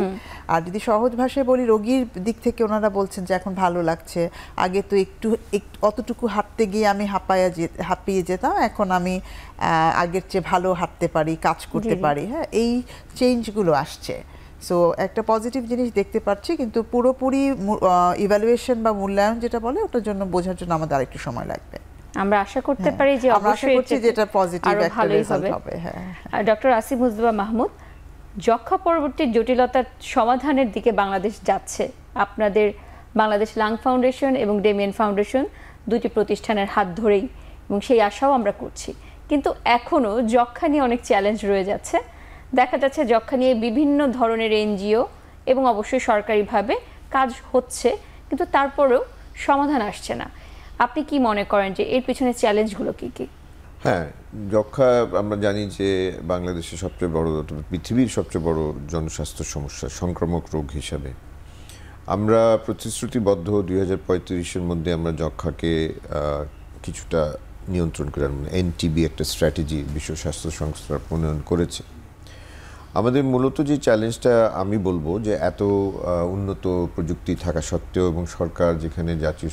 আর যদি সহজ ভাষায় বলি, রোগীর দিক থেকে ওনারা বলছেন যে এখন ভালো লাগছে, আগে তো একটু অতটুকু হাঁটতে গিয়ে আমি হাঁপিয়ে যেতাম, এখন আমি আগের চেয়ে ভালো হাঁটতে পারি, কাজ করতে পারি। হ্যাঁ, এই চেঞ্জগুলো আসছে। সো একটা পজিটিভ জিনিস দেখতে পাচ্ছি, কিন্তু পুরোপুরি ইভ্যালুয়েশন বা মূল্যায়ন যেটা বলে, ওটার জন্য বোঝার জন্য আমাদের আরেকটু সময় লাগবে। আমরা আশা করতে পারি যে অবশ্যই যেটা পজিটিভ একটা রেজাল্ট হবে। হ্যাঁ, ডক্টর আসিফ মুজতবা মাহমুদ, যক্ষ্মা পরবর্তী জটিলতার সমাধানের দিকে বাংলাদেশ যাচ্ছে আপনাদের বাংলাদেশ লাং ফাউন্ডেশন এবং ডেমিয়েন ফাউন্ডেশন দুটি প্রতিষ্ঠানের হাত ধরেই, এবং সেই আশাও আমরা করছি। কিন্তু এখনও যক্ষ্মা নিয়ে অনেক চ্যালেঞ্জ রয়ে যাচ্ছে। দেখা যাচ্ছে যক্ষ্মা নিয়ে বিভিন্ন ধরনের এনজিও এবং অবশ্যই সরকারিভাবে কাজ হচ্ছে, কিন্তু তারপরেও সমাধান আসছে না। আপনি কি মনে করেন যে এর পিছনে চ্যালেঞ্জগুলো কি কি? হ্যাঁ, যক্ষ্মা আমরা জানি যে বাংলাদেশের সবচেয়ে বড়, পৃথিবীর সবচেয়ে বড় জনস্বাস্থ্য সমস্যা, সংক্রামক রোগ হিসাবে আমরা প্রতিশ্রুতিবদ্ধ 2035-এর মধ্যে আমরা যক্ষ্মাকে কিছুটা নিয়ন্ত্রণ করে আনবো। এনটিবি একটা স্ট্র্যাটেজি বিশ্ব স্বাস্থ্য সংস্থা প্রণয়ন করেছে। আমাদের মূলত যে চ্যালেঞ্জটা আমি বলবো যে এত উন্নত প্রযুক্তি থাকা সত্ত্বেও এবং সরকার যেখানে জাতীয়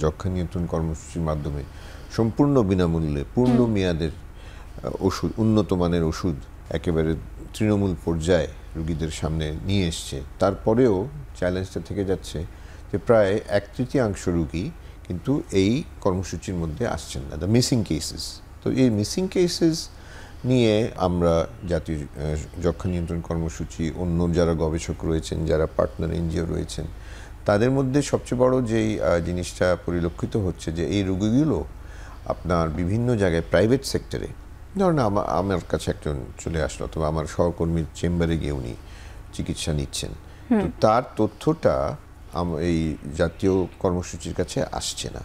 যক্ষ্মা নিয়ন্ত্রণ কর্মসূচির মাধ্যমে সম্পূর্ণ বিনামূল্যে পূর্ণ মেয়াদের ওষুধ, উন্নত মানের ওষুধ একেবারে তৃণমূল পর্যায়ে রোগীদের সামনে নিয়ে এসছে, তারপরেও চ্যালেঞ্জটা থেকে যাচ্ছে যে প্রায় 1/3 রোগী কিন্তু এই কর্মসূচির মধ্যে আসছেন না, দ্য মিসিং কেসেস। তো এই মিসিং কেসেস নিয়ে আমরা জাতীয় যক্ষ্মা নিয়ন্ত্রণ কর্মসূচি, অন্য যারা গবেষক রয়েছেন, যারা পার্টনার এনজিও রয়েছেন, তাদের মধ্যে সবচেয়ে বড় যেই জিনিসটা পরিলক্ষিত হচ্ছে যে এই রোগীগুলো আপনার বিভিন্ন জায়গায় প্রাইভেট সেক্টরে ধরুন আমার কাছে একজন চলে আসলো, অথবা আমার সহকর্মীর চেম্বারে গিয়ে উনি চিকিৎসা নিচ্ছেন, তো তার তথ্যটা এই জাতীয় কর্মসূচির কাছে আসছে না।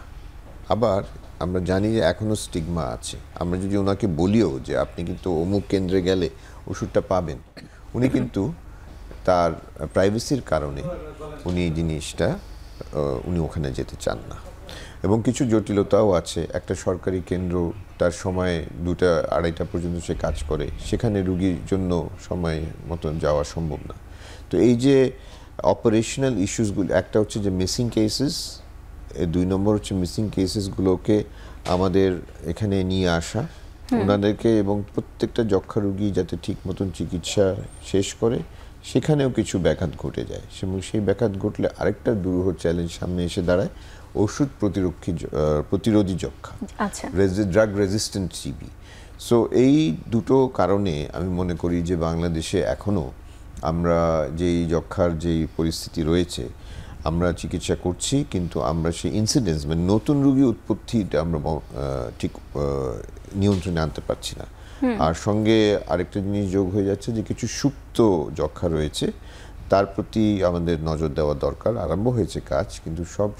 আবার আমরা জানি যে এখনো স্টিগমা আছে। আমরা যদি ওনাকে বলিও যে আপনি কিন্তু অমুক কেন্দ্রে গেলে ওষুধটা পাবেন, উনি কিন্তু তার প্রাইভেসির কারণে উনি এই জিনিসটা উনি ওখানে যেতে চান না। এবং কিছু জটিলতাও আছে। একটা সরকারি কেন্দ্র, তার সময় 2টা 2:30 পর্যন্ত সে কাজ করে, সেখানে রুগীর জন্য সময় মতন যাওয়া সম্ভব না। তো এই যে অপারেশনাল ইস্যুসগুলো, একটা হচ্ছে যে মিসিং কেসেস, 2 নম্বর হচ্ছে মিসিং কেসেসগুলোকে আমাদের এখানে নিয়ে আসা ওনাদেরকে, এবং প্রত্যেকটা যক্ষ্মা রুগী যাতে ঠিক মতন চিকিৎসা শেষ করে, সেখানেও কিছু ব্যাঘাত ঘটে যায়। এবং সেই ব্যাঘাত ঘটলে আরেকটা দুরূহ চ্যালেঞ্জ সামনে এসে দাঁড়ায়, ওষুধ প্রতিরোধী যক্ষ্মা, ড্রাগ রেজিস্ট্যান্ট টিবি। সো এই দুটো কারণে আমি মনে করি যে বাংলাদেশে এখনও আমরা যেই যক্ষ্মার যেই পরিস্থিতি রয়েছে, আমরা চিকিৎসা করছি, কিন্তু আমরা সেই ইনসিডেন্স মানে নতুন রোগী উৎপত্তিটা আমরা ঠিক নিয়ন্ত্রণে আনতে পারছি না। আর সঙ্গে আরেকটা জিনিস যোগ হয়ে যাচ্ছে যে কিছু সুপ্ত যক্ষ্মা রয়েছে, তার প্রতি আমাদের নজর দেওয়া দরকার। আরম্ভ হয়েছে কাজ, কিন্তু সব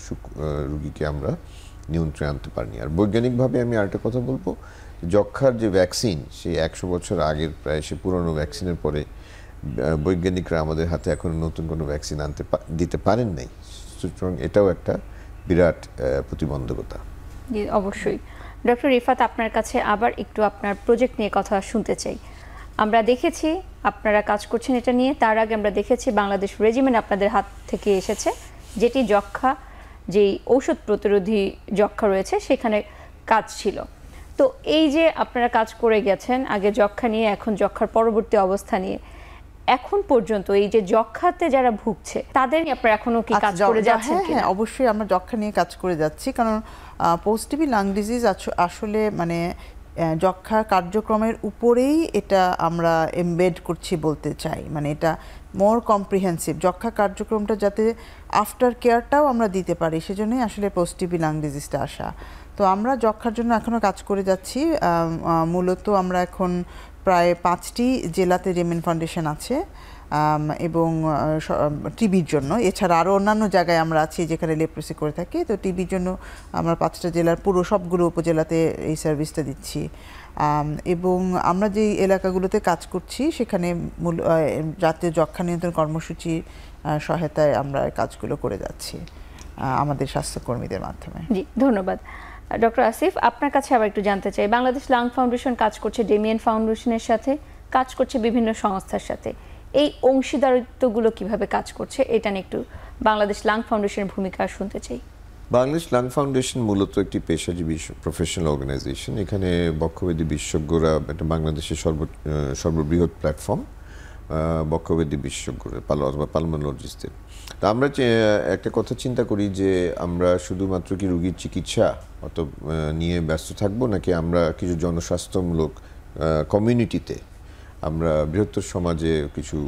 রোগীকে আমরা নিয়ন্ত্রণে আনতে পারিনি। আর বৈজ্ঞানিকভাবে আমি আরেকটা কথা বলবো, যক্ষ্মার যে ভ্যাকসিন, সেই 100 বছর আগের প্রায় সে পুরনো ভ্যাকসিনের পরে বৈজ্ঞানিকরা আমাদের হাতে এখন নতুন কোনো ভ্যাকসিন দিতে পারেন নাই। সুতরাং এটাও একটা বিরাট প্রতিবন্ধকতা। জি, অবশ্যই। ডক্টর রিফাত, আপনার কাছে আবার একটু আপনার প্রজেক্ট নিয়ে কথা শুনতে চাই। আমরা দেখেছি আপনারা কাজ করছেন এটা নিয়ে, তার আগে আমরা দেখেছি বাংলাদেশ রেজিমেন্ট আপনাদের হাত থেকে এসেছে, যেটি যক্ষ্মা, যেই ঔষধ প্রতিরোধী যক্ষ্মা রয়েছে সেখানে কাজ ছিল। তো এই যে আপনারা কাজ করে গেছেন আগে যক্ষ্মা নিয়ে, এখন যক্ষ্মার পরবর্তী অবস্থা নিয়ে, এখন পর্যন্ত এই যে যক্ষ্মাতে যারা ভুগছে তাদের আপনারা এখনো কি কাজ করে যাচ্ছেন? হ্যাঁ, অবশ্যই আমরা যক্ষ্মা নিয়ে কাজ করে যাচ্ছি, কারণ পোস্ট টিবি লাং ডিজিজ আসলে মানে যক্ষ্মার কার্যক্রমের উপরেই এটা আমরা এমবেড করছি বলতে চাই। মানে এটা মোর কম্প্রিহেন্সিভ, যক্ষ্মা কার্যক্রমটা যাতে আফটার কেয়ারটাও আমরা দিতে পারি, সেজন্যই আসলে পোস্ট টিবি লাং ডিজিজটা আসা। তো আমরা যক্ষ্মার জন্য এখনও কাজ করে যাচ্ছি। মূলত আমরা এখন প্রায় 5টি জেলাতে রেমিন ফাউন্ডেশন আছে, এবং টিবির জন্য। এছাড়া আরও অন্যান্য জায়গায় আমরা আছি যেখানে লেপ্রোসি করে থাকি। তো টিবির জন্য আমরা 5টা জেলার পুরো সবগুলো উপজেলাতে এই সার্ভিসটা দিচ্ছি। এবং আমরা যে এলাকাগুলোতে কাজ করছি সেখানে জাতীয় যক্ষ্মা নিয়ন্ত্রণ কর্মসূচির সহায়তায় আমরা কাজগুলো করে যাচ্ছি আমাদের স্বাস্থ্যকর্মীদের মাধ্যমে। জি, ধন্যবাদ। ডক্টর আসিফ, আপনার কাছে আবার একটু জানতে চাই, বাংলাদেশ লাং ফাউন্ডেশন কাজ করছে ডেমিয়ান ফাউন্ডেশনের সাথে, কাজ করছে বিভিন্ন সংস্থার সাথে, এই অংশীদারিত্বগুলো কিভাবে কাজ করছে এটা নিয়ে একটু বাংলাদেশ লাং ফাউন্ডেশনের ভূমিকা শুনতে চাই। বাংলাদেশ লাং ফাউন্ডেশন মূলত একটি পেশাজীবী প্রফেশনাল অর্গানাইজেশন। এখানে বক্ষব্যাধি বিশেষজ্ঞরা, এটা বাংলাদেশের সর্ববৃহৎ প্ল্যাটফর্ম বক্ষব্যাধি বিশেষজ্ঞরা, পালমোলজিস্টদের। তা আমরা একটা কথা চিন্তা করি যে আমরা শুধুমাত্র কি রোগীর চিকিৎসা নিয়ে ব্যস্ত থাকবো, নাকি আমরা কিছু জনস্বাস্থ্যমূলক কমিউনিটিতে আমরা বৃহত্তর সমাজে কিছু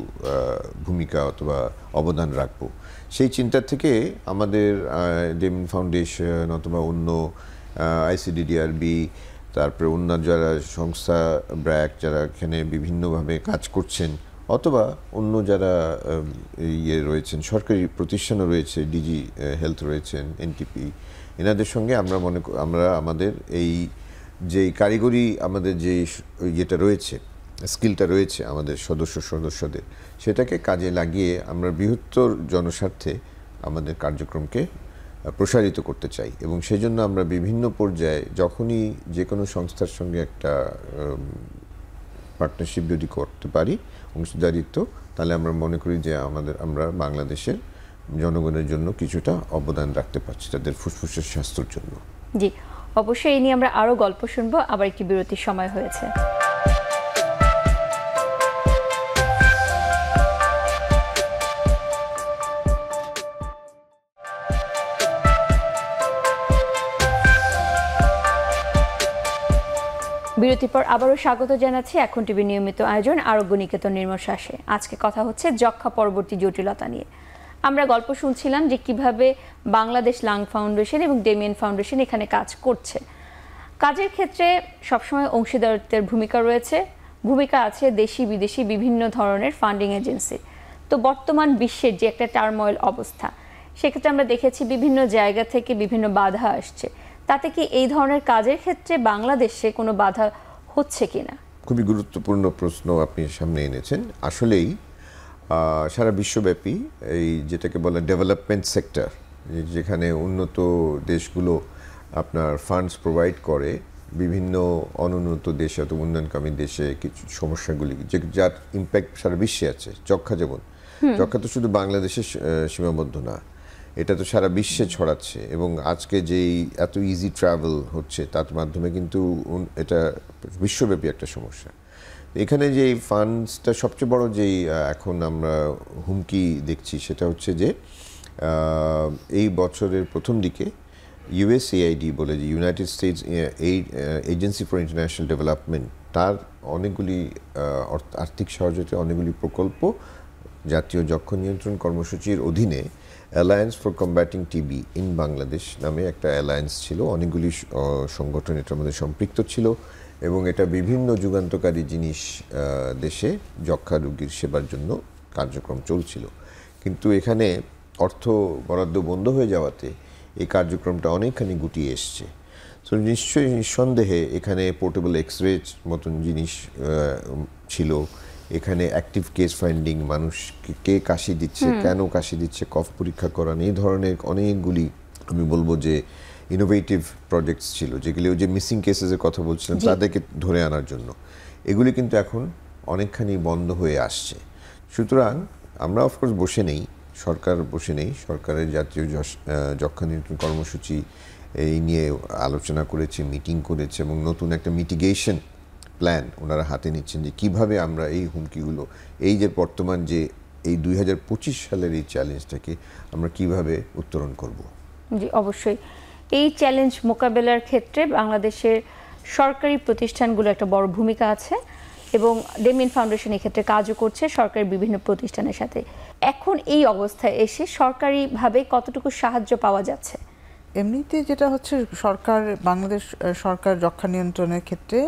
ভূমিকা অথবা অবদান রাখবো। সেই চিন্তা থেকে আমাদের ডেমিন ফাউন্ডেশন অথবা অন্য ICDDRB, তারপরে অন্য যারা সংস্থা ব্র্যাক, যারা এখানে বিভিন্নভাবে কাজ করছেন, অথবা অন্য যারা রয়েছেন, সরকারি প্রতিষ্ঠানও রয়েছে, ডিজি হেলথ রয়েছেন, NTP, এনাদের সঙ্গে আমরা আমাদের এই যে কারিগরি আমাদের যে ইয়েটা রয়েছে, স্কিলটা রয়েছে আমাদের সদস্যদের, সেটাকে কাজে লাগিয়ে আমরা বৃহত্তর জনস্বার্থে আমাদের কার্যক্রমকে প্রসারিত করতে চাই। এবং সেই জন্য আমরা বিভিন্ন পর্যায়ে যখনই যে কোনো সংস্থার সঙ্গে একটা পার্টনারশিপ যদি করতে পারি, অংশীদারিত্ব, তাহলে আমরা মনে করি যে আমরা বাংলাদেশের জনগণের জন্য কিছুটা অবদান রাখতে পারছি, তাদের ফুসফুসের স্বাস্থ্যের জন্য। জি, অবশ্যই এই নিয়ে আমরা আরও গল্প শুনবো। আবার একটি বিরতির সময় হয়েছে। বিরতির পর আবারও স্বাগত জানাচ্ছি এখন টিভি নিয়মিত আয়োজন আরোগ্য নিকেতন নির্মল শ্বাসে। আজকে কথা হচ্ছে যক্ষ্মা পরবর্তী জটিলতা নিয়ে। আমরা গল্প শুনছিলাম যে কিভাবে বাংলাদেশ লাং ফাউন্ডেশন এবং ডেমিয়ান ফাউন্ডেশন এখানে কাজ করছে। কাজের ক্ষেত্রে সবসময় অংশীদারত্বের ভূমিকা আছে দেশি বিদেশি বিভিন্ন ধরনের ফান্ডিং এজেন্সি। তো বর্তমান বিশ্বের যে একটা টার্ময়েল অবস্থা, সেক্ষেত্রে আমরা দেখেছি বিভিন্ন জায়গা থেকে বিভিন্ন বাধা আসছে। তাতে কি এই ধরনের কাজের ক্ষেত্রে বাংলাদেশে কোনো বাধা হচ্ছে কিনা? খুবই গুরুত্বপূর্ণ প্রশ্ন আপনি সামনে এনেছেন। আসলেই সারা বিশ্বব্যাপী এই যেটাকে বলে ডেভেলপমেন্ট সেক্টর, যেখানে উন্নত দেশগুলো আপনার ফান্ডস প্রোভাইড করে বিভিন্ন অনুন্নত দেশে অথবা উন্নয়নকামী দেশে কিছু সমস্যাগুলি যার ইম্প্যাক্ট সারা বিশ্বে আছে। যক্ষ্মা যেমন, যক্ষ্মা তো শুধু বাংলাদেশে সীমাবদ্ধ না, এটা তো সারা বিশ্বে ছড়াচ্ছে এবং আজকে যেই এত ইজি ট্রাভেল হচ্ছে তার মাধ্যমে কিন্তু এটা বিশ্বব্যাপী একটা সমস্যা। এখানে যে ফান্ডসটা সবচেয়ে বড় যেই এখন আমরা হুমকি দেখছি সেটা হচ্ছে যে এই বছরের প্রথম দিকে USAID বলে যে United states agency for international development, তার অনেকগুলি আর্থিক সহযোগিতা অনেকগুলি প্রকল্প জাতীয় যক্ষ্মা নিয়ন্ত্রণ কর্মসূচির অধীনে alliance for combating TB in Bangladesh নামে একটা অ্যালায়েন্স ছিল। অনেকগুলি সংগঠন এটার মধ্যে সম্পৃক্ত ছিল এবং এটা বিভিন্ন যুগান্তকারী জিনিস দেশে যক্ষ্মা রোগীর সেবার জন্য কার্যক্রম চলছিল। কিন্তু এখানে অর্থ বরাদ্দ বন্ধ হয়ে যাওয়াতে এই কার্যক্রমটা অনেকখানি গুটিয়ে এসছে। তো নিশ্চয়ই নিঃসন্দেহে এখানে পোর্টেবল এক্সরে মতন জিনিস ছিল, এখানে অ্যাক্টিভ কেস ফাইন্ডিং, মানুষ কে কাশি দিচ্ছে, কেন কাশি দিচ্ছে, কফ পরীক্ষা করান, এই ধরনের অনেকগুলি আমি বলবো যে ইনোভেটিভ প্রজেক্টস ছিল, যেগুলি ওই যে মিসিং কেসেসের কথা বলছিলাম তাদেরকে ধরে আনার জন্য। এগুলি কিন্তু এখন অনেকখানি বন্ধ হয়ে আসছে। সুতরাং আমরা অফকোর্স বসে নেই, সরকার বসে নেই। সরকারের জাতীয় যক্ষ্মা নিয়ন্ত্রণ কর্মসূচি এই নিয়ে আলোচনা করেছে, মিটিং করেছে এবং নতুন একটা মিটিগেশন প্ল্যান ওনারা হাতে নিচ্ছেন যে কিভাবে আমরা এই হুমকিগুলো, এই যে বর্তমান যে এই 2025 সালের এই চ্যালেঞ্জটাকে আমরা কিভাবে উত্তরণ করব। জি, অবশ্যই এই চ্যালেঞ্জ মোকাবেলার ক্ষেত্রে বাংলাদেশের সরকারি প্রতিষ্ঠানগুলো একটা বড় ভূমিকা আছে এবং ডেমিয়েন ফাউন্ডেশন এক্ষেত্রে কাজও করছে সরকারি বিভিন্ন প্রতিষ্ঠানের সাথে। এখন এই অবস্থায় এসে সরকারিভাবে কতটুকু সাহায্য পাওয়া যাচ্ছে? এমনিতে যেটা হচ্ছে সরকার, বাংলাদেশ সরকার যক্ষ্মা নিয়ন্ত্রণের ক্ষেত্রে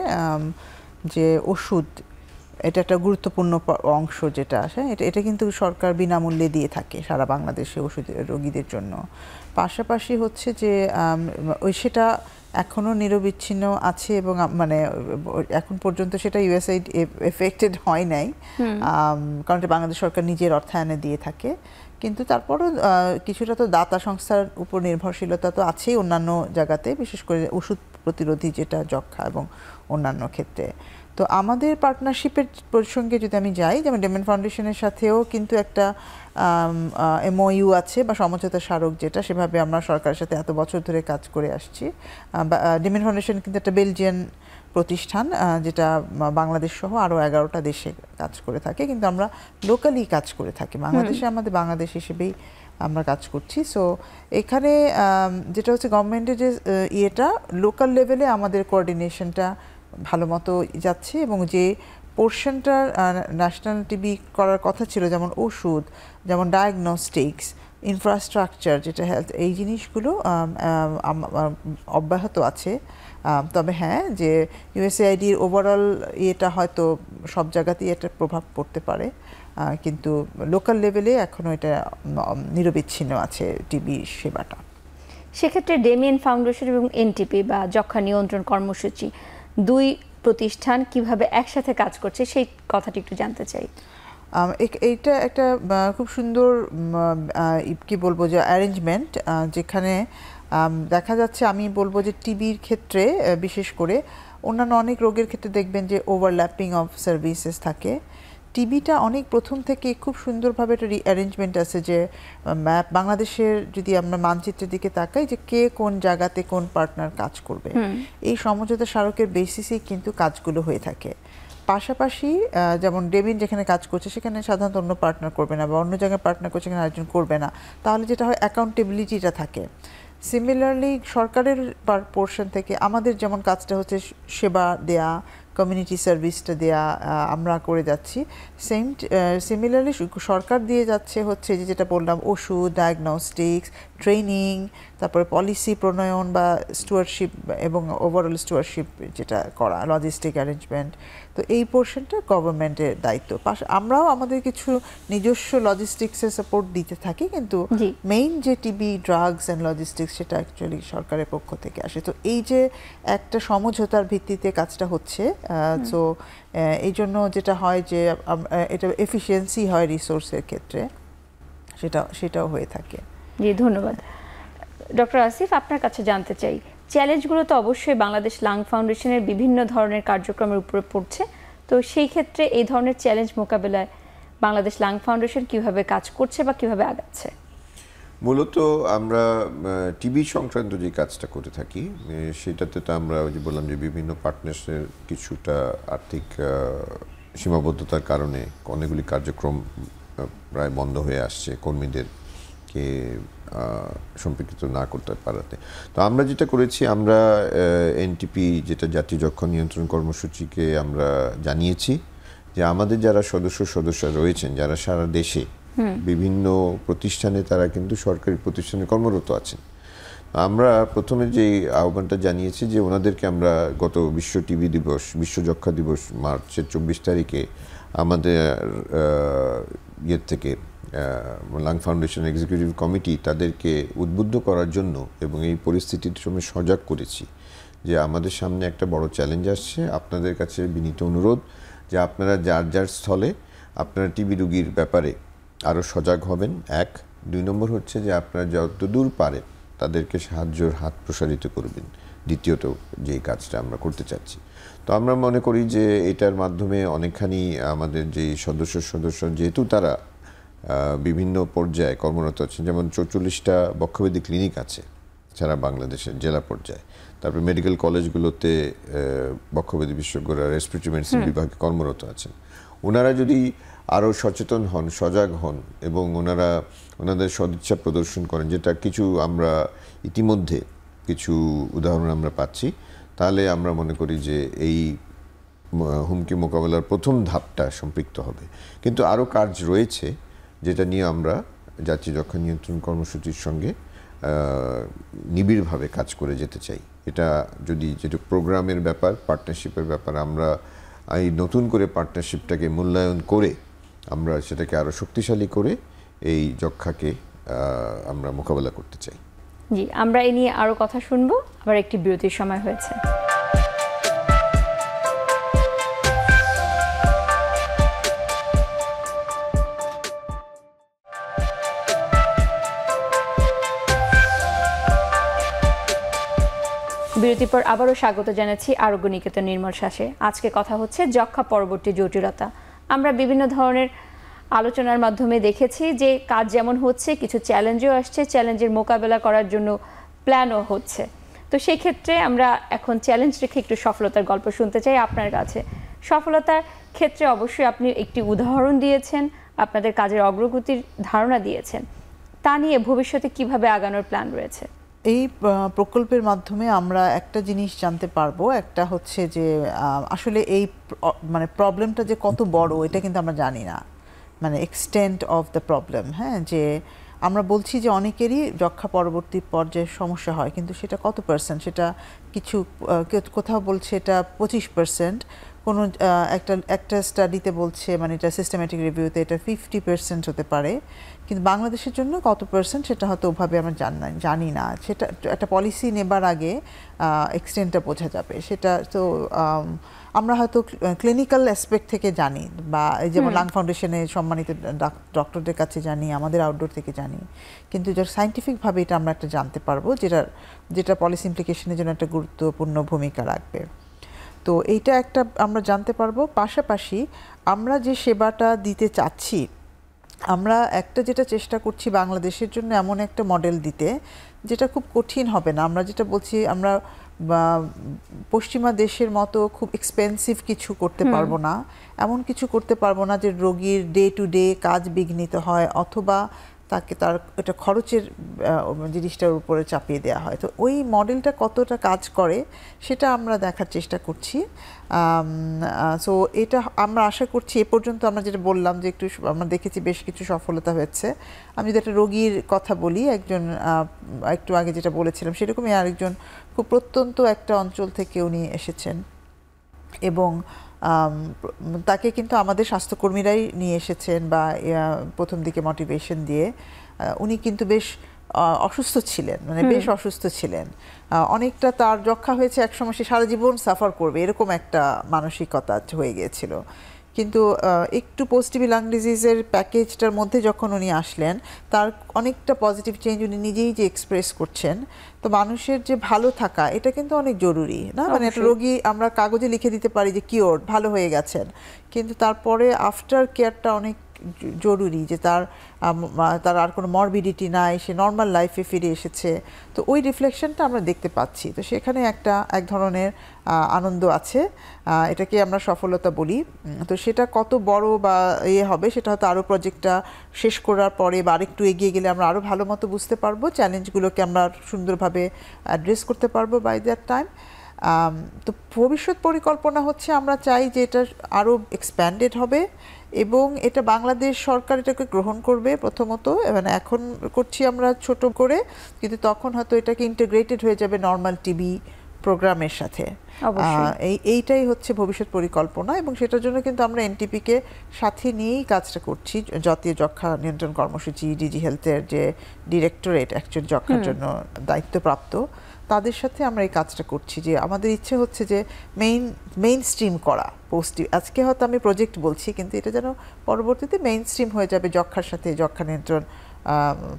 যে ওষুধ, এটা একটা গুরুত্বপূর্ণ অংশ যেটা আসে, এটা কিন্তু সরকার বিনামূল্যে দিয়ে থাকে সারা বাংলাদেশে ওষুধ রোগীদের জন্য। পাশাপাশি হচ্ছে যে সেটা এখনও নিরবিচ্ছিন্ন আছে এবং মানে এখন পর্যন্ত সেটা USAID এফেক্টেড হয় নাই, কারণ বাংলাদেশ সরকার নিজের অর্থায়নে দিয়ে থাকে। কিন্তু তারপরও কিছুটা তো দাতা সংস্থার উপর নির্ভরশীলতা তো আছেই অন্যান্য জায়গাতে, বিশেষ করে ওষুধ প্রতিরোধী যেটা যক্ষ্মা এবং অন্যান্য ক্ষেত্রে। তো আমাদের পার্টনারশিপের প্রসঙ্গে যদি আমি যাই, যেমন ডেমিয়েন ফাউন্ডেশনের সাথেও কিন্তু একটা MOU আছে বা সমঝোতা স্মারক, যেটা সেভাবে আমরা সরকারের সাথে এত বছর ধরে কাজ করে আসছি। ডেমিয়েন ফাউন্ডেশন কিন্তু একটা বেলজিয়ান প্রতিষ্ঠান, যেটা বাংলাদেশ সহ আরও 11টা দেশে কাজ করে থাকে, কিন্তু আমরা লোকালি কাজ করে থাকি। বাংলাদেশে আমাদের বাংলাদেশ হিসেবেই আমরা কাজ করছি। সো এখানে যেটা হচ্ছে গভর্নমেন্টের যে ইয়েটা, লোকাল লেভেলে আমাদের কোঅর্ডিনেশনটা ভালো মতো যাচ্ছে এবং যে পোর্শনটা ন্যাশনাল টিবি করার কথা ছিল, যেমন ওষুধ, যেমন ডায়াগনস্টিক্স, ইনফ্রাস্ট্রাকচার যেটা হেলথ, এই জিনিসগুলো অব্যাহত আছে। তবে হ্যাঁ, যে USAIDর ওভারঅল ইয়েটা হয়তো সব জায়গাতেই এটা প্রভাব পড়তে পারে, কিন্তু লোকাল লেভেলে এখনও এটা নিরবিচ্ছিন্ন আছে টিবি সেবাটা। সেক্ষেত্রে ডেমিয়েন ফাউন্ডেশন এবং NTP বা যক্ষ্মা নিয়ন্ত্রণ কর্মসূচি, দুই প্রতিষ্ঠান কিভাবে একসাথে কাজ করছে সেই কথাটি একটু জানতে চাই। এইটা একটা খুব সুন্দর কি বলবো যে অ্যারেঞ্জমেন্ট, যেখানে দেখা যাচ্ছে, আমি বলবো যে টিবির ক্ষেত্রে বিশেষ করে, অন্যান্য অনেক রোগের ক্ষেত্রে দেখবেন যে ওভারল্যাপিং অফ সার্ভিসেস থাকে। টিবিটা অনেক প্রথম থেকে খুব সুন্দরভাবে একটা অ্যারেঞ্জমেন্ট আছে, যে ম্যাপ বাংলাদেশের যদি আমরা মানচিত্রের দিকে তাকাই, যে কে কোন জায়গাতে কোন পার্টনার কাজ করবে, এই সমঝোতা স্মারকের বেসিসেই কিন্তু কাজগুলো হয়ে থাকে। পাশাপাশি যেমন ডেমিয়েন যেখানে কাজ করছে সেখানে সাধারণত অন্য পার্টনার করবে না, বা অন্য জায়গায় পার্টনার করছে সেখানে আরেকজন করবে না, তাহলে যেটা হয় অ্যাকাউন্টেবিলিটিটা থাকে। সিমিলারলি সরকারের পোর্শন থেকে আমাদের যেমন কাজটা হচ্ছে সেবা দেয়া, কমিউনিটি সার্ভিসটা দেয়া আমরা করে যাচ্ছি, সিমিলারলি সরকার দিয়ে যাচ্ছে হচ্ছে যেটা বললাম ওষুধ, ডায়াগনস্টিক্স, ট্রেনিং, তারপরে পলিসি প্রণয়ন বা স্টুয়ারশিপ এবং ওভারঅল স্টুয়ারশিপ যেটা করা, লজিস্টিক অ্যারেঞ্জমেন্ট, তো এই পোর্শনটা গভর্নমেন্টের দায়িত্ব। আমরাও আমাদের কিছু নিজস্ব লজিস্টিক্সের সাপোর্ট দিতে থাকি, কিন্তু মেইন যে টিবি ড্রাগস অ্যান্ড লজিস্টিক্স সেটা অ্যাকচুয়ালি সরকারের পক্ষ থেকে আসে। তো এই যে একটা সমঝোতার ভিত্তিতে কাজটা হচ্ছে, তো এই জন্য যেটা হয় যে এটা এফিসিয়েন্সি হয় রিসোর্সের ক্ষেত্রে, সেটাও হয়ে থাকে। জি, ধন্যবাদ। ডক্টর আসিফ, আপনার কাছে জানতে চাই, চ্যালেঞ্জগুলো তো অবশ্যই বাংলাদেশ লাং ফাউন্ডেশনের বিভিন্ন ধরনের কার্যক্রমের উপরে পড়ছে, তো সেই ক্ষেত্রে এই ধরনের চ্যালেঞ্জ মোকাবেলায় বাংলাদেশ লাং ফাউন্ডেশন কিভাবে কাজ করছে বা কিভাবে আগাচ্ছে? মূলত আমরা টিবি সংক্রান্ত যে কাজটা করে থাকি সেটাতে তো আমরা ওই যে বললাম যে বিভিন্ন পার্টনার্সের কিছুটা আর্থিক সীমাবদ্ধতার কারণে অনেকগুলি কার্যক্রম প্রায় বন্ধ হয়ে আসছে কর্মীদেরকে সম্পৃক্ত না করতে পারাতে। তো আমরা যেটা করেছি, আমরা এনটিপি যেটা জাতীয় যক্ষ্মা নিয়ন্ত্রণ কর্মসূচিকে আমরা জানিয়েছি যে আমাদের যারা সদস্য রয়েছেন, যারা সারা দেশে বিভিন্ন প্রতিষ্ঠানে, তারা কিন্তু সরকারি প্রতিষ্ঠানে কর্মরত আছেন। আমরা প্রথমে যে আহ্বানটা জানিয়েছি যে ওনাদেরকে আমরা গত বিশ্ব টিবি দিবস, বিশ্ব যক্ষ্মা দিবস মার্চের 24 তারিখে আমাদের ইয়ের থেকে লাং ফাউন্ডেশন এক্সিকিউটিভ কমিটি তাদেরকে উদ্বুদ্ধ করার জন্য এবং এই পরিস্থিতির সময় সজাগ করেছি যে আমাদের সামনে একটা বড় চ্যালেঞ্জ আসছে। আপনাদের কাছে বিনীত অনুরোধ যে আপনারা যার যার স্থলে আপনারা টিবি রোগীর ব্যাপারে আরও সজাগ হবেন। 1, 2 নম্বর হচ্ছে যে আপনারা যতদূর পারেন তাদেরকে সাহায্যের হাত প্রসারিত করবেন। দ্বিতীয়ত যেই কাজটা আমরা করতে চাচ্ছি, তো আমরা মনে করি যে এটার মাধ্যমে অনেকখানি আমাদের যে সদস্য যেহেতু তারা বিভিন্ন পর্যায়ে কর্মরত আছেন, যেমন 44টা বক্ষব্যাধি ক্লিনিক আছে সারা বাংলাদেশের জেলা পর্যায়ে, তারপর মেডিকেল কলেজগুলোতে বক্ষব্যাধি বিশেষজ্ঞরা রেসপিরেটরি মেডিসিন বিভাগে কর্মরত আছেন। ওনারা যদি আরও সচেতন হন, সজাগ হন এবং ওনাদের সদিচ্ছা প্রদর্শন করেন, যেটা কিছু আমরা ইতিমধ্যে কিছু উদাহরণ আমরা পাচ্ছি, তাহলে আমরা মনে করি যে এই হুমকি মোকাবেলার প্রথম ধাপটা সম্পৃক্ত হবে। কিন্তু আরও কাজ রয়েছে যেটা নিয়ে আমরা জাতীয় যক্ষ্মা নিয়ন্ত্রণ কর্মসূচির সঙ্গে নিবিড়ভাবে কাজ করে যেতে চাই। এটা যেটা প্রোগ্রামের ব্যাপার, পার্টনারশিপের ব্যাপার, আমরা এই নতুন করে পার্টনারশিপটাকে মূল্যায়ন করে আমরা সেটাকে আরও শক্তিশালী করে এই যক্ষ্মাকে আমরা মোকাবেলা করতে চাই। জি, আমরা এই নিয়ে আরও কথা শুনবো, আবার একটি বিরতির সময় হয়েছে। বিরতির পর আবারও স্বাগত জানাচ্ছি আরোগ্য নিকেতন নির্মল শ্বাসে। আজকে কথা হচ্ছে যক্ষ্মা পরবর্তী জটিলতা। আমরা বিভিন্ন ধরনের আলোচনার মাধ্যমে দেখেছি যে কাজ যেমন হচ্ছে, কিছু চ্যালেঞ্জও আসছে, চ্যালেঞ্জের মোকাবেলা করার জন্য প্ল্যানও হচ্ছে। তো সেই ক্ষেত্রে আমরা এখন চ্যালেঞ্জ রেখে একটু সফলতার গল্প শুনতে চাই আপনার কাছে। সফলতার ক্ষেত্রে অবশ্যই আপনি একটি উদাহরণ দিয়েছেন, আপনাদের কাজের অগ্রগতির ধারণা দিয়েছেন, তা নিয়ে ভবিষ্যতে কিভাবে আগানোর প্ল্যান রয়েছে? এই প্রকল্পের মাধ্যমে আমরা একটা জিনিস জানতে পারবো, একটা হচ্ছে যে আসলে এই মানে প্রবলেমটা যে কত বড় এটা কিন্তু আমরা জানি না, মানে এক্সটেন্ট অফ দ্য প্রবলেম। হ্যাঁ, যে আমরা বলছি যে অনেকেরই যক্ষ্মা পরবর্তী পর্যায়ে সমস্যা হয়, কিন্তু সেটা কত পার্সেন্ট, সেটা কিছু কোথাও বলছে এটা 25%, কোনো একটা স্টাডিতে বলছে, মানে এটা সিস্টেম্যাটিক রিভিউতে এটা 50% হতে পারে। কিন্তু বাংলাদেশের জন্য কত পার্সেন্ট সেটা হয়তো ওভাবে আমরা জানি না। সেটা একটা পলিসি নেবার আগে এক্সটেন্টটা বোঝা যাবে। সেটা তো আমরা হয়তো ক্লিনিক্যাল অ্যাসপেক্ট থেকে জানি, বা এই যেমন লাং ফাউন্ডেশনে সম্মানিত ডক্টরদের কাছে জানি, আমাদের আউটডোর থেকে জানি, কিন্তু যার সায়েন্টিফিকভাবে এটা আমরা একটা জানতে পারবো যেটা পলিসি ইমপ্লিকেশনের জন্য একটা গুরুত্বপূর্ণ ভূমিকা রাখবে। তো এইটা একটা আমরা জানতে পারবো। পাশাপাশি আমরা যে সেবাটা দিতে চাচ্ছি, আমরা একটা যেটা চেষ্টা করছি বাংলাদেশের জন্য এমন একটা মডেল দিতে যেটা খুব কঠিন হবে না। আমরা যেটা বলছি, আমরা পশ্চিমা দেশের মতো খুব এক্সপেন্সিভ কিছু করতে পারবো না, এমন কিছু করতে পারবো না যে রোগীর ডে টু ডে কাজ বিঘ্নিত হয়, অথবা তাকে তার এটা খরচের জিনিসটার উপরে চাপিয়ে দেওয়া হয়। তো ওই মডেলটা কতটা কাজ করে সেটা আমরা দেখার চেষ্টা করছি। সো এটা আমরা আশা করছি, এ পর্যন্ত আমরা যেটা বললাম যে একটু আমরা দেখেছি বেশ কিছু সফলতা হয়েছে। আমি যদি একটা রোগীর কথা বলি, একজন একটু আগে যেটা বলেছিলাম সেরকমই আরেকজন খুব প্রত্যন্ত একটা অঞ্চল থেকে উনি এসেছেন এবং তাকে কিন্তু আমাদের স্বাস্থ্যকর্মীরাই নিয়ে এসেছেন বা প্রথম দিকে মোটিভেশন দিয়ে। উনি কিন্তু বেশ অসুস্থ ছিলেন, মানে বেশ অসুস্থ ছিলেন, অনেকটা তার যক্ষা হয়েছে একসময় সে সারা জীবন সাফার করবে এরকম একটা মানসিকতা হয়ে গিয়েছিল। কিন্তু একটু পোস্ট টিবি লাং ডিজিজের প্যাকেজটার মধ্যে যখন উনি আসলেন, তার অনেকটা পজিটিভ চেঞ্জ উনি নিজেই যে এক্সপ্রেস করছেন। তো মানুষের যে ভালো থাকা এটা কিন্তু অনেক জরুরি না, মানে একটা রোগী আমরা কাগজে লিখে দিতে পারি যে কিওর, ভালো হয়ে গেছেন, কিন্তু তারপরে আফটার কেয়ারটা অনেক জরুরি, যে তার আর কোনো মরবিডিটি নাই, সে নর্মাল লাইফে ফিরে এসেছে। তো ওই রিফ্লেকশনটা আমরা দেখতে পাচ্ছি। তো সেখানে এক ধরনের আনন্দ আছে, এটাকে আমরা সফলতা বলি। তো সেটা কত বড় বা হবে সেটা হয়তো আরও প্রজেক্টটা শেষ করার পরে বা আরেকটু এগিয়ে গেলে আমরা আরও ভালো মতো বুঝতে পারবো, চ্যালেঞ্জগুলোকে আমরা সুন্দরভাবে অ্যাড্রেস করতে পারবো বাই দ্যাট টাইম। তো ভবিষ্যৎ পরিকল্পনা হচ্ছে আমরা চাই যে এটা আরও এক্সপ্যান্ডেড হবে এবং এটা বাংলাদেশ সরকার এটাকে গ্রহণ করবে প্রথমত। মানে এখন করছি আমরা ছোট করে, কিন্তু তখন হয়তো এটাকে ইন্টিগ্রেটেড হয়ে যাবে নর্মাল টিবি প্রোগ্রামের সাথে। এইটাই হচ্ছে ভবিষ্যৎ পরিকল্পনা এবং সেটার জন্য কিন্তু আমরা এনটিপিকে সাথে নিয়েই কাজটা করছি। জাতীয় যক্ষ্মা নিয়ন্ত্রণ কর্মসূচি, ডিজি হেলথের যে ডিরেক্টরেট অ্যাকচুয়ালি যক্ষ্মার জন্য দায়িত্বপ্রাপ্ত, তাদের সাথে আমরা এই কাজটা করছি। যে আমাদের ইচ্ছে হচ্ছে যে মেইন স্ট্রিম করা পোস্ট, আজকে হয়তো আমি প্রজেক্ট বলছি কিন্তু এটা যেন পরবর্তীতে মেইন স্ট্রিম হয়ে যাবে যক্ষ্মার সাথে, যক্ষ্মা নিয়ন্ত্রণ,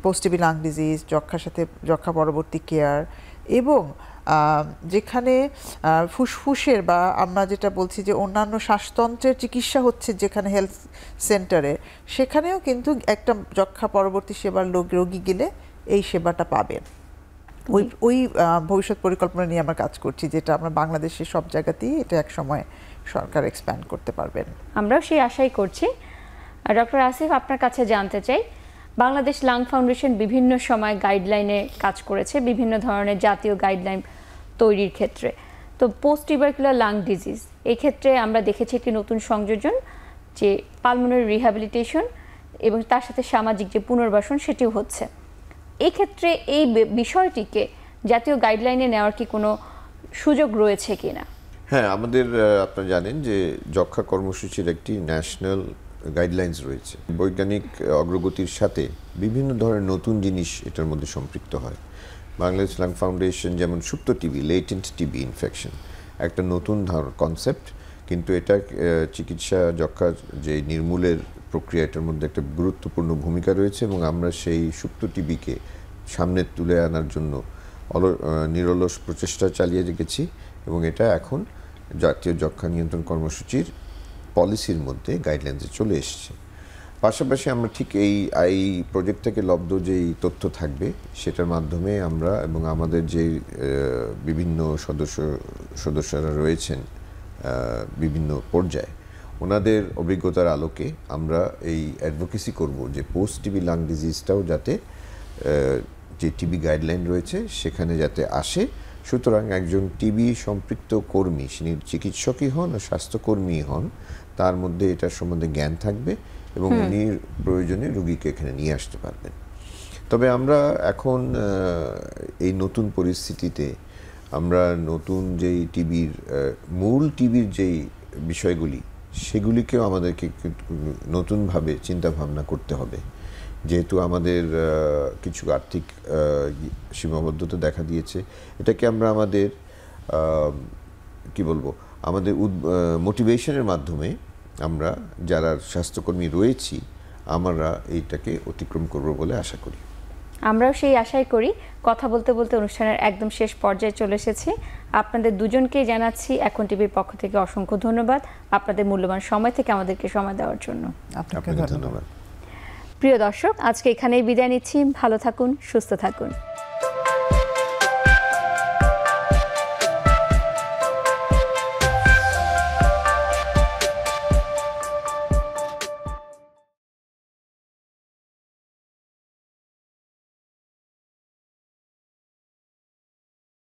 পোস্ট টিবি লাং ডিজিজ, যক্ষ্মার সাথে যক্ষ্মা পরবর্তী কেয়ার, এবং যেখানে ফুসফুসের বা আমরা যেটা বলছি যে অন্যান্য শ্বাসতন্ত্রের চিকিৎসা হচ্ছে যেখানে হেলথ সেন্টারে, সেখানেও কিন্তু একটা যক্ষ্মা পরবর্তী সেবার রোগী গেলে এই সেবাটা পাবেন। ওই ভবিষ্যৎ পরিকল্পনা নিয়ে আমরা কাজ করছি, যেটা আমরা বাংলাদেশের সব জায়গাতেই এটা এক সময় সরকার এক্সপ্যান্ড করতে পারবেন। আমরাও সেই আশাই করছি। ডক্টর আসিফ, আপনার কাছে জানতে চাই, বাংলাদেশ লাং ফাউন্ডেশন বিভিন্ন সময় গাইডলাইনে কাজ করেছে, বিভিন্ন ধরনের জাতীয় গাইডলাইন তৈরির ক্ষেত্রে। তো পোস্ট টিউবারকুলার লাং ডিজিজ এই ক্ষেত্রে আমরা দেখেছি একটি নতুন সংযোজন, যে পালমোনারি রিহ্যাবিলিটেশন এবং তার সাথে সামাজিক যে পুনর্বাসন সেটিও হচ্ছে। এই ক্ষেত্রে এই বিষয়টিকে জাতীয় গাইডলাইনে নেওয়ার কি কোনো সুযোগ রয়েছে কিনা? হ্যাঁ, আমাদের আপনারা জানেন যে যক্ষ্মা কর্মসূচির একটি ন্যাশনাল গাইডলাইন্স রয়েছে। বৈজ্ঞানিক অগ্রগতির সাথে বিভিন্ন ধরনের নতুন জিনিস এটার মধ্যে সম্পৃক্ত হয়। বাংলাদেশ লাং ফাউন্ডেশন যেমন সুপ্ত টিবি, লেটেন্ট টিবি ইনফেকশন একটা নতুন কনসেপ্ট, কিন্তু এটা চিকিৎসা যক্ষ্মার যে নির্মূলের প্রক্রিয়া এটার মধ্যে একটা গুরুত্বপূর্ণ ভূমিকা রয়েছে এবং আমরা সেই সুপ্ত টিবিকে সামনে তুলে আনার জন্য নিরলস প্রচেষ্টা চালিয়ে গেছি এবং এটা এখন জাতীয় যক্ষ্মা নিয়ন্ত্রণ কর্মসূচির পলিসির মধ্যে গাইডলাইন্সে চলে এসেছে। পাশাপাশি আমরা ঠিক এই প্রজেক্ট থেকে লব্ধ যেই তথ্য থাকবে সেটার মাধ্যমে আমরা এবং আমাদের যে বিভিন্ন সদস্যরা রয়েছেন বিভিন্ন পর্যায়ে, ওনাদের অভিজ্ঞতার আলোকে আমরা এই অ্যাডভোকেসি করব যে পোস্ট টিবি লাং ডিজিজটাও যাতে যে টিবি গাইডলাইন রয়েছে সেখানে যাতে আসে। সুতরাং একজন টিবি সম্পৃক্ত কর্মী, তিনি চিকিৎসকই হন আর স্বাস্থ্যকর্মী হন, তার মধ্যে এটার সম্বন্ধে জ্ঞান থাকবে এবং উনি প্রয়োজনে রোগীকে এখানে নিয়ে আসতে পারবেন। তবে আমরা এখন এই নতুন পরিস্থিতিতে আমরা নতুন যেই টিবির মূল টিবির যেই বিষয়গুলি সেগুলিকেও আমাদেরকে নতুনভাবে চিন্তা ভাবনা করতে হবে, যেহেতু আমাদের কিছু আর্থিক সীমাবদ্ধতা দেখা দিয়েছে। এটাকে আমরা আমাদের কি বলবো, আমাদের মোটিভেশনের মাধ্যমে আমরা যারা স্বাস্থ্যকর্মী রয়েছি আমরা এইটাকে অতিক্রম করব বলে আশা করি। আমরাও সেই আশাই করি। কথা বলতে বলতে অনুষ্ঠানের একদম শেষ পর্যায়ে চলে এসেছি। আপনাদের দুজনকেই জানাচ্ছি এখন টিভির পক্ষ থেকে অসংখ্য ধন্যবাদ আপনাদের মূল্যবান সময় থেকে আমাদেরকে সময় দেওয়ার জন্য। আপনাকে ধন্যবাদ। প্রিয় দর্শক, আজকে এখানেই বিদায় নিচ্ছি। ভালো থাকুন, সুস্থ থাকুন।